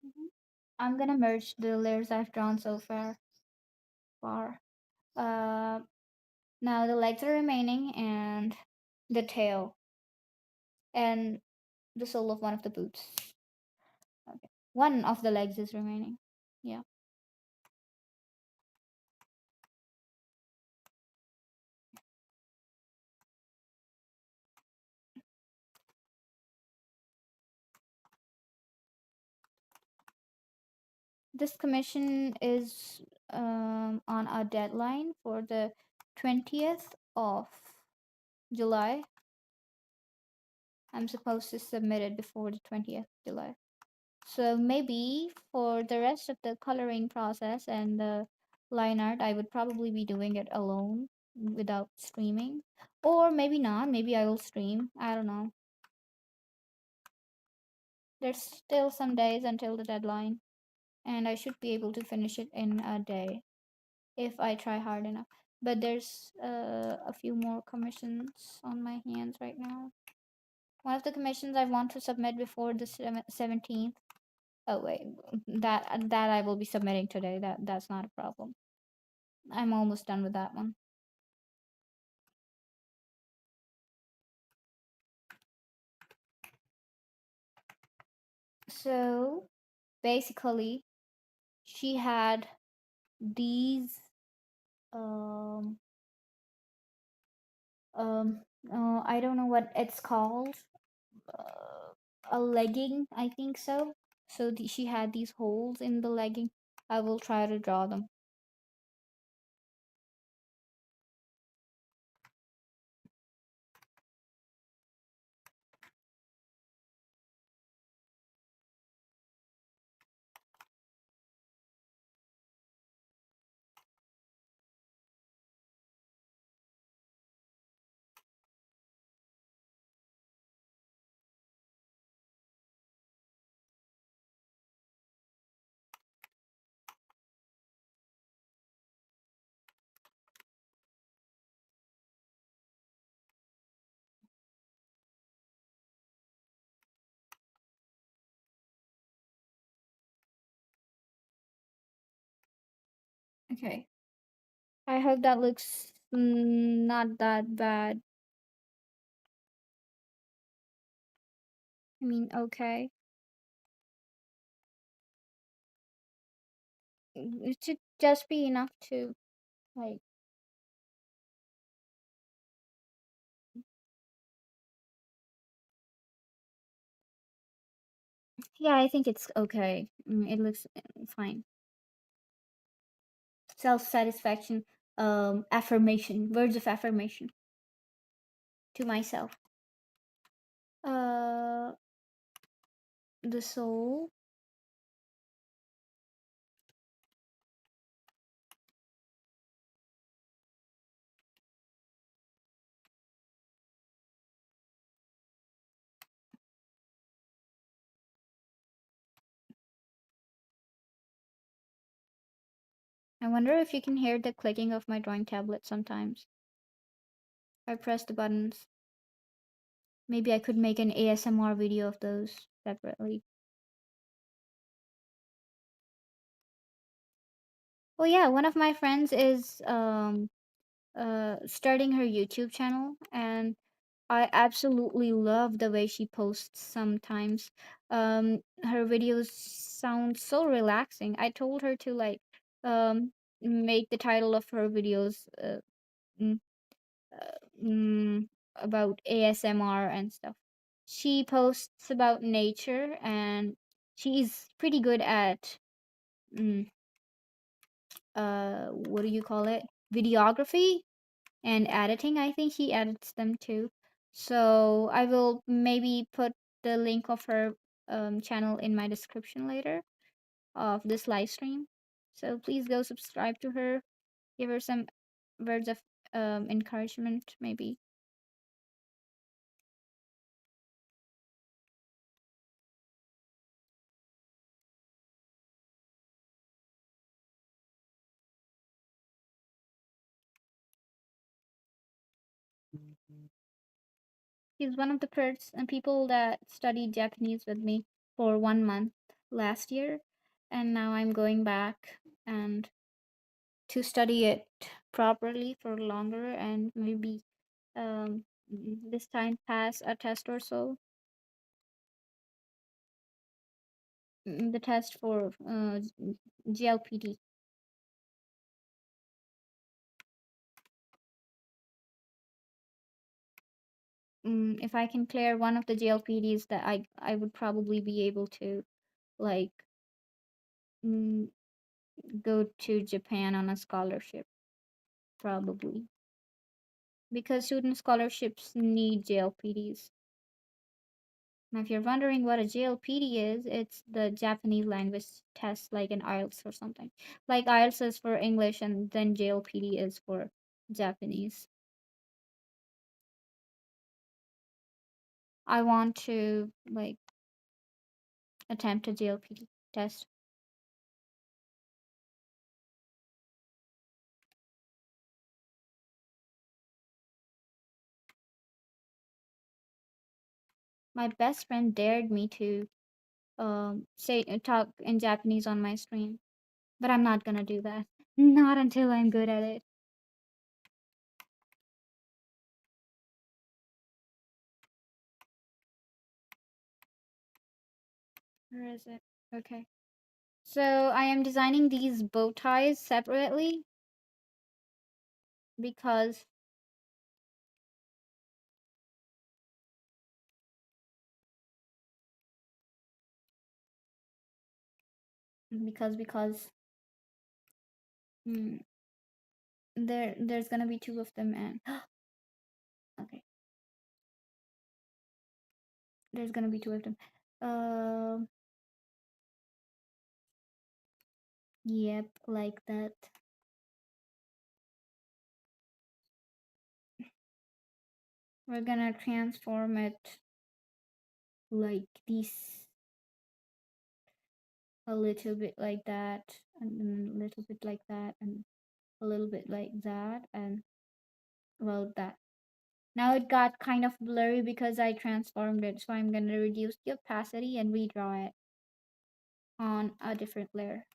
Mhm. I'm gonna merge the layers I've drawn so far. Uh, Now the legs are remaining and the tail and the sole of one of the boots. Okay. One of the legs is remaining. Yeah. This commission is on a deadline for the 20th of July. I'm supposed to submit it before the 20th July. So maybe for the rest of the coloring process and the line art, I would probably be doing it alone without streaming. Or maybe not. Maybe I will stream. I don't know. There's still some days until the deadline, and I should be able to finish it in a day if I try hard enough. But there's a few more commissions on my hands right now. One of the commissions I want to submit before the 17th. Oh wait, that I will be submitting today. That's not a problem. I'm almost done with that one. So basically, she had these um um I don't know what it's called. A legging, I think so. So she had these holes in the legging. I will try to draw them. Okay. I hope that looks not that bad. I mean, okay. It should just be enough to like. Yeah, I think it's okay. It looks fine. Self satisfaction, affirmation, words of affirmation to myself. Uh, the soul. I wonder if you can hear the clicking of my drawing tablet sometimes. I press the buttons. Maybe I could make an ASMR video of those separately. Well, yeah, one of my friends is starting her YouTube channel, and I absolutely love the way she posts sometimes. Her videos sound so relaxing. I told her to like um make the title of her videos mm, mm, about ASMR and stuff. She posts about nature, and she's pretty good at mm, what do you call it? Videography and editing. I think she edits them too. So I will maybe put the link of her channel in my description later of this live stream. So please go subscribe to her. Give her some words of encouragement, maybe. He's one of the people that studied Japanese with me for 1 month last year, and now I'm going back and to study it properly for longer and maybe this time pass a test or so. The test for GLPD. If I can clear one of the GLPDs, that I would probably be able to like mm, go to Japan on a scholarship, probably, because student scholarships need JLPDs. Now, if you're wondering what a JLPD is, it's the Japanese language test, like an IELTS or something. Like IELTS is for English, and then JLPD is for Japanese. I want to like attempt a JLPD test. My best friend dared me to say talk in Japanese on my stream, but I'm not gonna do that. Not until I'm good at it. Where is it? Okay. So I am designing these bow ties separately because because mm, there's gonna be two of them, and okay, there's gonna be two of them. Um, yep, like that. We're gonna transform it like this, a little bit like that, and then a little bit like that, and a little bit like that, and well, that. Now it got kind of blurry because I transformed it, so I'm gonna reduce the opacity and redraw it on a different layer.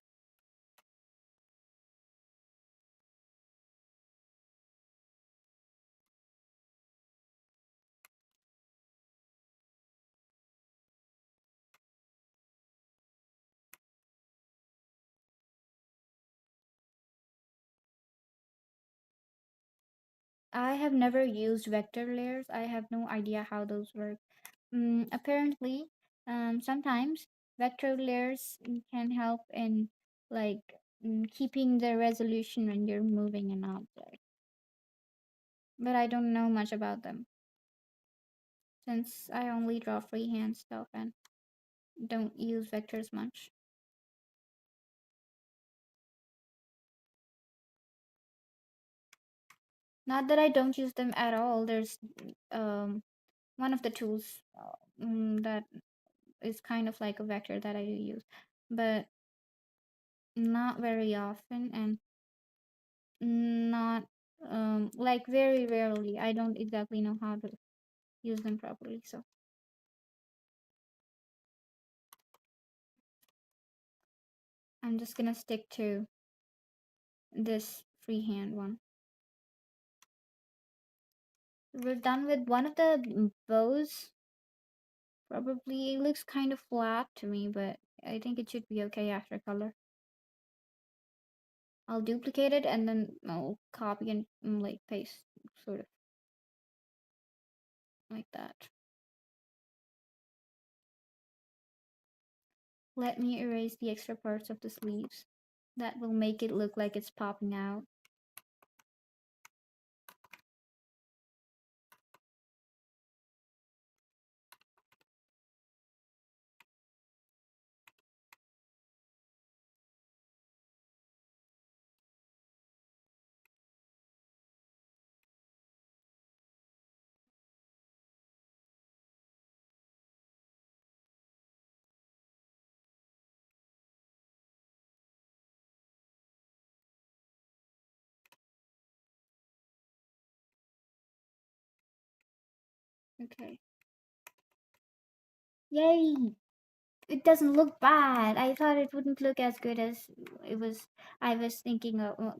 I have never used vector layers. I have no idea how those work. Apparently, sometimes vector layers can help in like keeping the resolution when you're moving an object. But I don't know much about them since I only draw freehand stuff and don't use vectors much. Not that I don't use them at all. There's um, one of the tools that is kind of like a vector that I do use, but not very often and not like very rarely. I don't exactly know how to use them properly, so I'm just gonna stick to this freehand one. We're done with one of the bows. Probably it looks kind of flat to me, but I think it should be okay after color. I'll duplicate it and then I'll copy and like paste, sort of like that. Let me erase the extra parts of the sleeves. That will make it look like it's popping out. Okay. Yay! it doesn't look bad. I thought it wouldn't look as good as it was. I was thinking of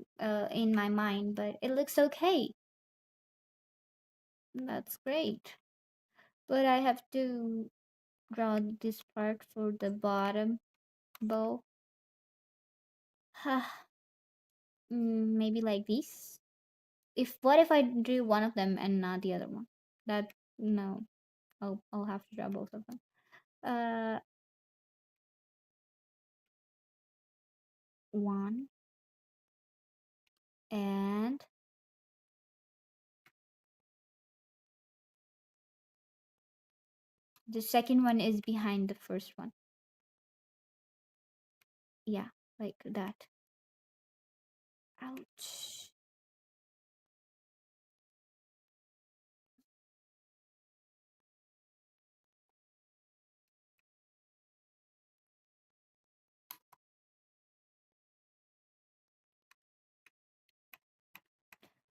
in my mind, but it looks okay. That's great. But I have to draw this part for the bottom bow. Maybe like this. If what if I drew one of them and not the other one? That no. I'll have to draw both of them. Uh, One and the second one is behind the first one. Yeah, like that. Ouch.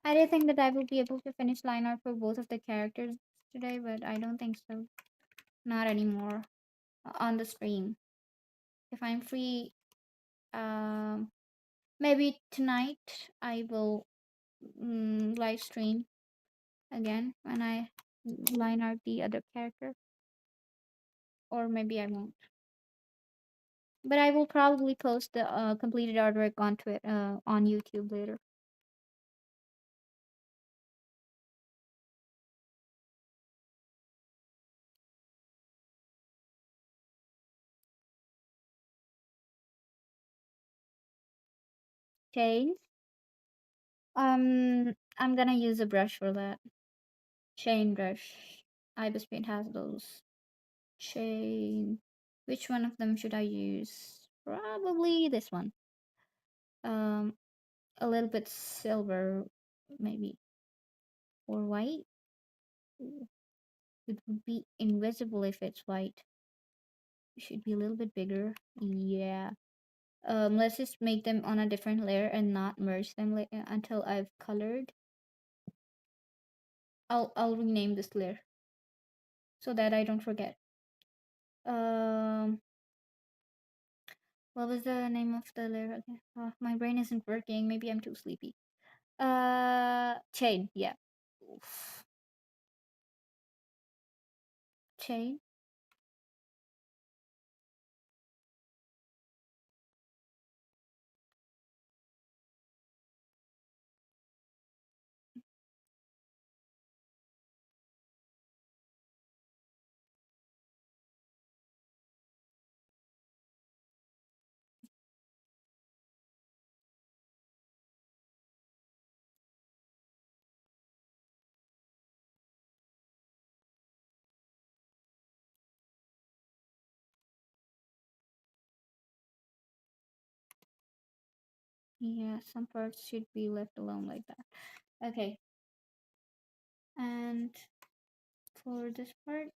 I did think that I will be able to finish line art for both of the characters today, but I don't think so. Not anymore. On the stream. If I'm free, maybe tonight I will live stream again when I line art the other character, or maybe I won't. But I will probably post the completed artwork onto it on YouTube later. Chains. I'm gonna use a brush for that. Chain brush. Ibis Paint has those. Chain. Which one of them should I use? Probably this one. Um, a little bit silver, maybe, or white. Ooh, it would be invisible if it's white. It should be a little bit bigger. Yeah. Let's just make them on a different layer and not merge them until I've colored. I'll rename this layer so that I don't forget. Um, what was the name of the layer again? Oh, my brain isn't working. Maybe I'm too sleepy. Chain. Yeah. Oof. Chain. Yeah, some parts should be left alone like that. Okay. And for this part,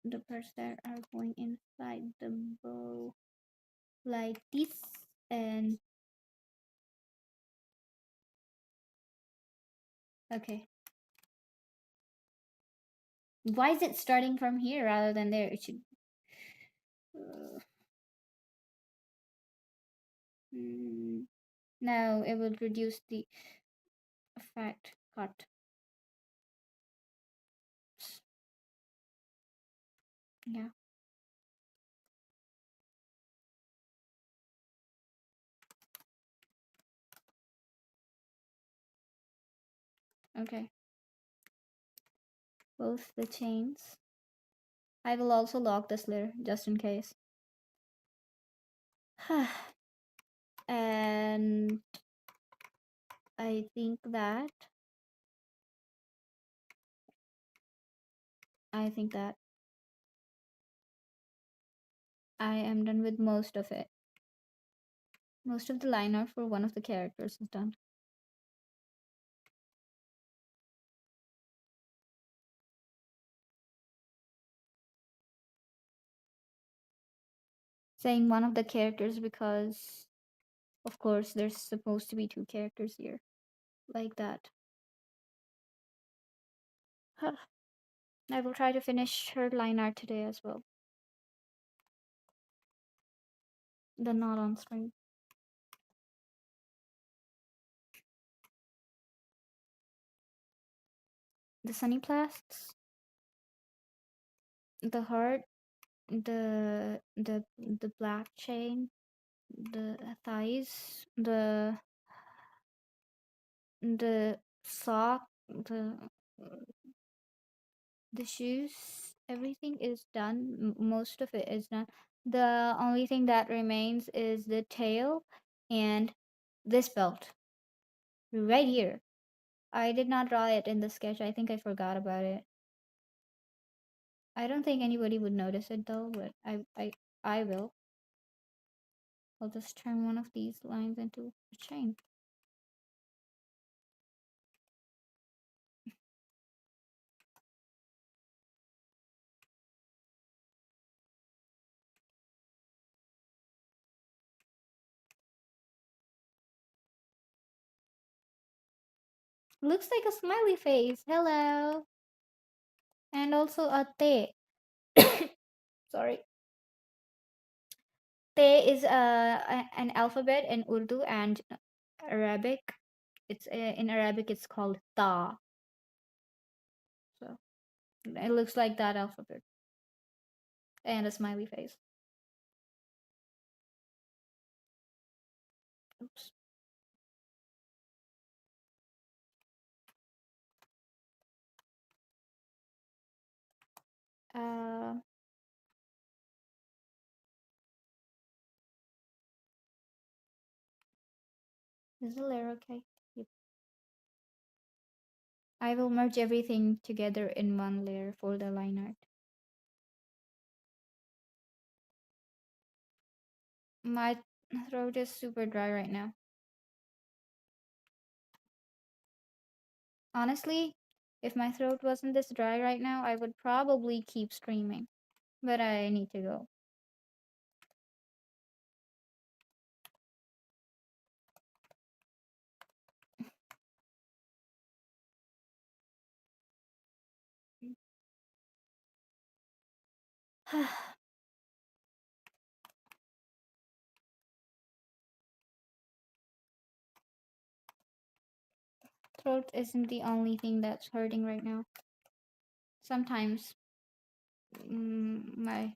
the parts that are going inside the bow like this, and okay. Why is it starting from here rather than there? It should. Uh, mm, no, it would reduce the effect. Cut. Yeah. Okay. Both the chains. I will also lock this layer just in case. And I think that I think that I am done with most of it. Most of the line art for one of the characters is done. Saying one of the characters because, of course, there's supposed to be two characters here. Like that. I will try to finish her line art today as well. The not on screen. The sunny plasts, the heart, the black chain, the thighs, the sock, the shoes, everything is done. Most of it is done. The only thing that remains is the tail and this belt right here. I did not draw it in the sketch. I think I forgot about it. I don't think anybody would notice it though, but I will. I'll just turn one of these lines into a chain. Looks like a smiley face. Hello. And also a te. Sorry. Te is an alphabet in Urdu and Arabic. It's in Arabic. It's called ta. So it looks like that alphabet and a smiley face. Oops. Uh, is the layer okay? Yep. I will merge everything together in one layer for the line art. My throat is super dry right now. Honestly, if my throat wasn't this dry right now, I would probably keep screaming. But I need to go. Throat isn't the only thing that's hurting right now. Sometimes my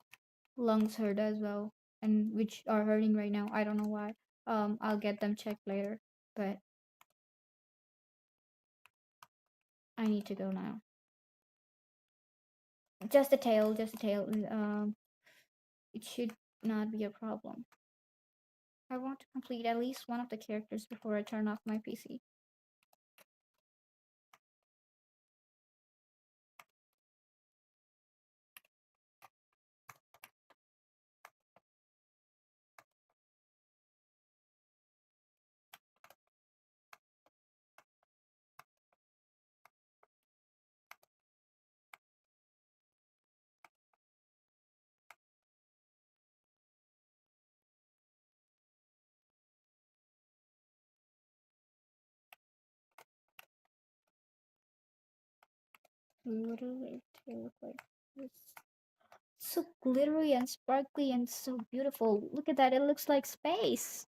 lungs hurt as well, and which are hurting right now. I don't know why. I'll get them checked later, but I need to go now. Just the tail, just the tail. It should not be a problem. I want to complete at least one of the characters before I turn off my PC. Literally, tail look like this. So glittery and sparkly and so beautiful. Look at that, it looks like space.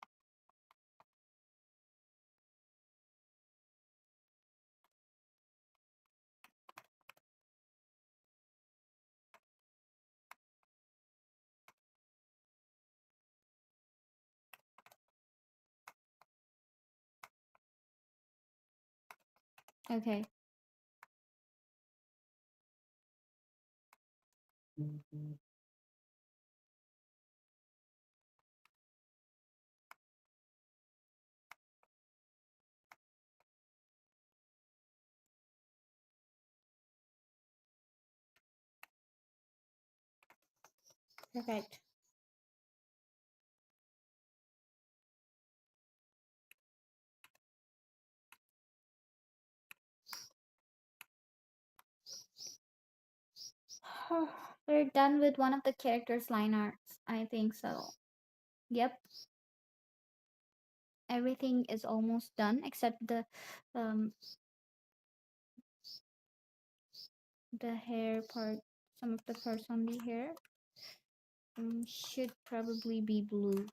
Okay. Perfect. We're done with one of the characters' line arts. I think so. Yep. Everything is almost done except um the hair part. Some of the parts on the hair should probably be blue.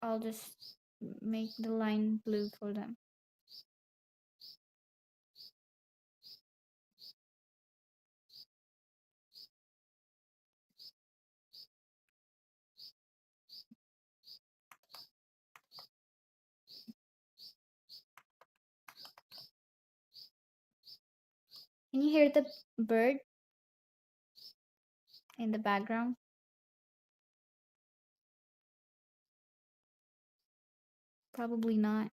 I'll just make the line blue for them. Can you hear the bird in the background? Probably not.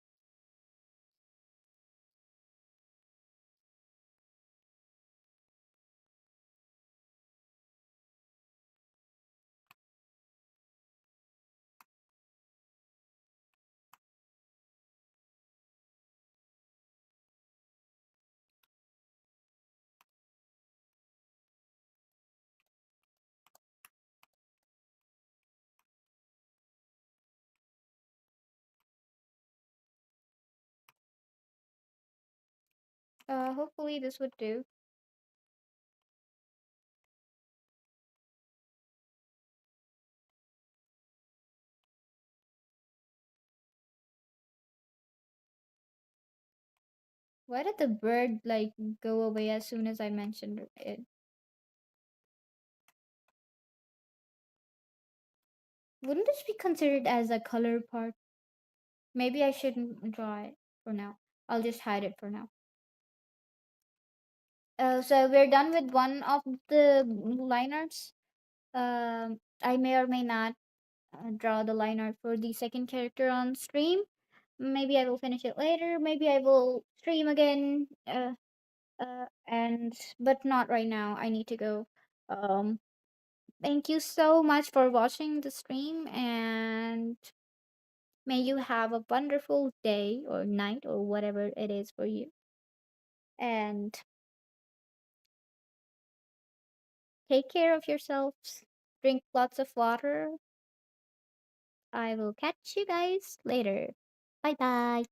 Hopefully this would do. Why did the bird like go away as soon as I mentioned it? Wouldn't this be considered as a color part? Maybe I shouldn't draw it for now. I'll just hide it for now. So we're done with one of the line arts. I may or may not draw the line art for the second character on stream. Maybe I will finish it later. Maybe I will stream again. And but not right now. I need to go. Um, Thank you so much for watching the stream, and may you have a wonderful day or night or whatever it is for you. And take care of yourselves. Drink lots of water. I will catch you guys later. Bye bye.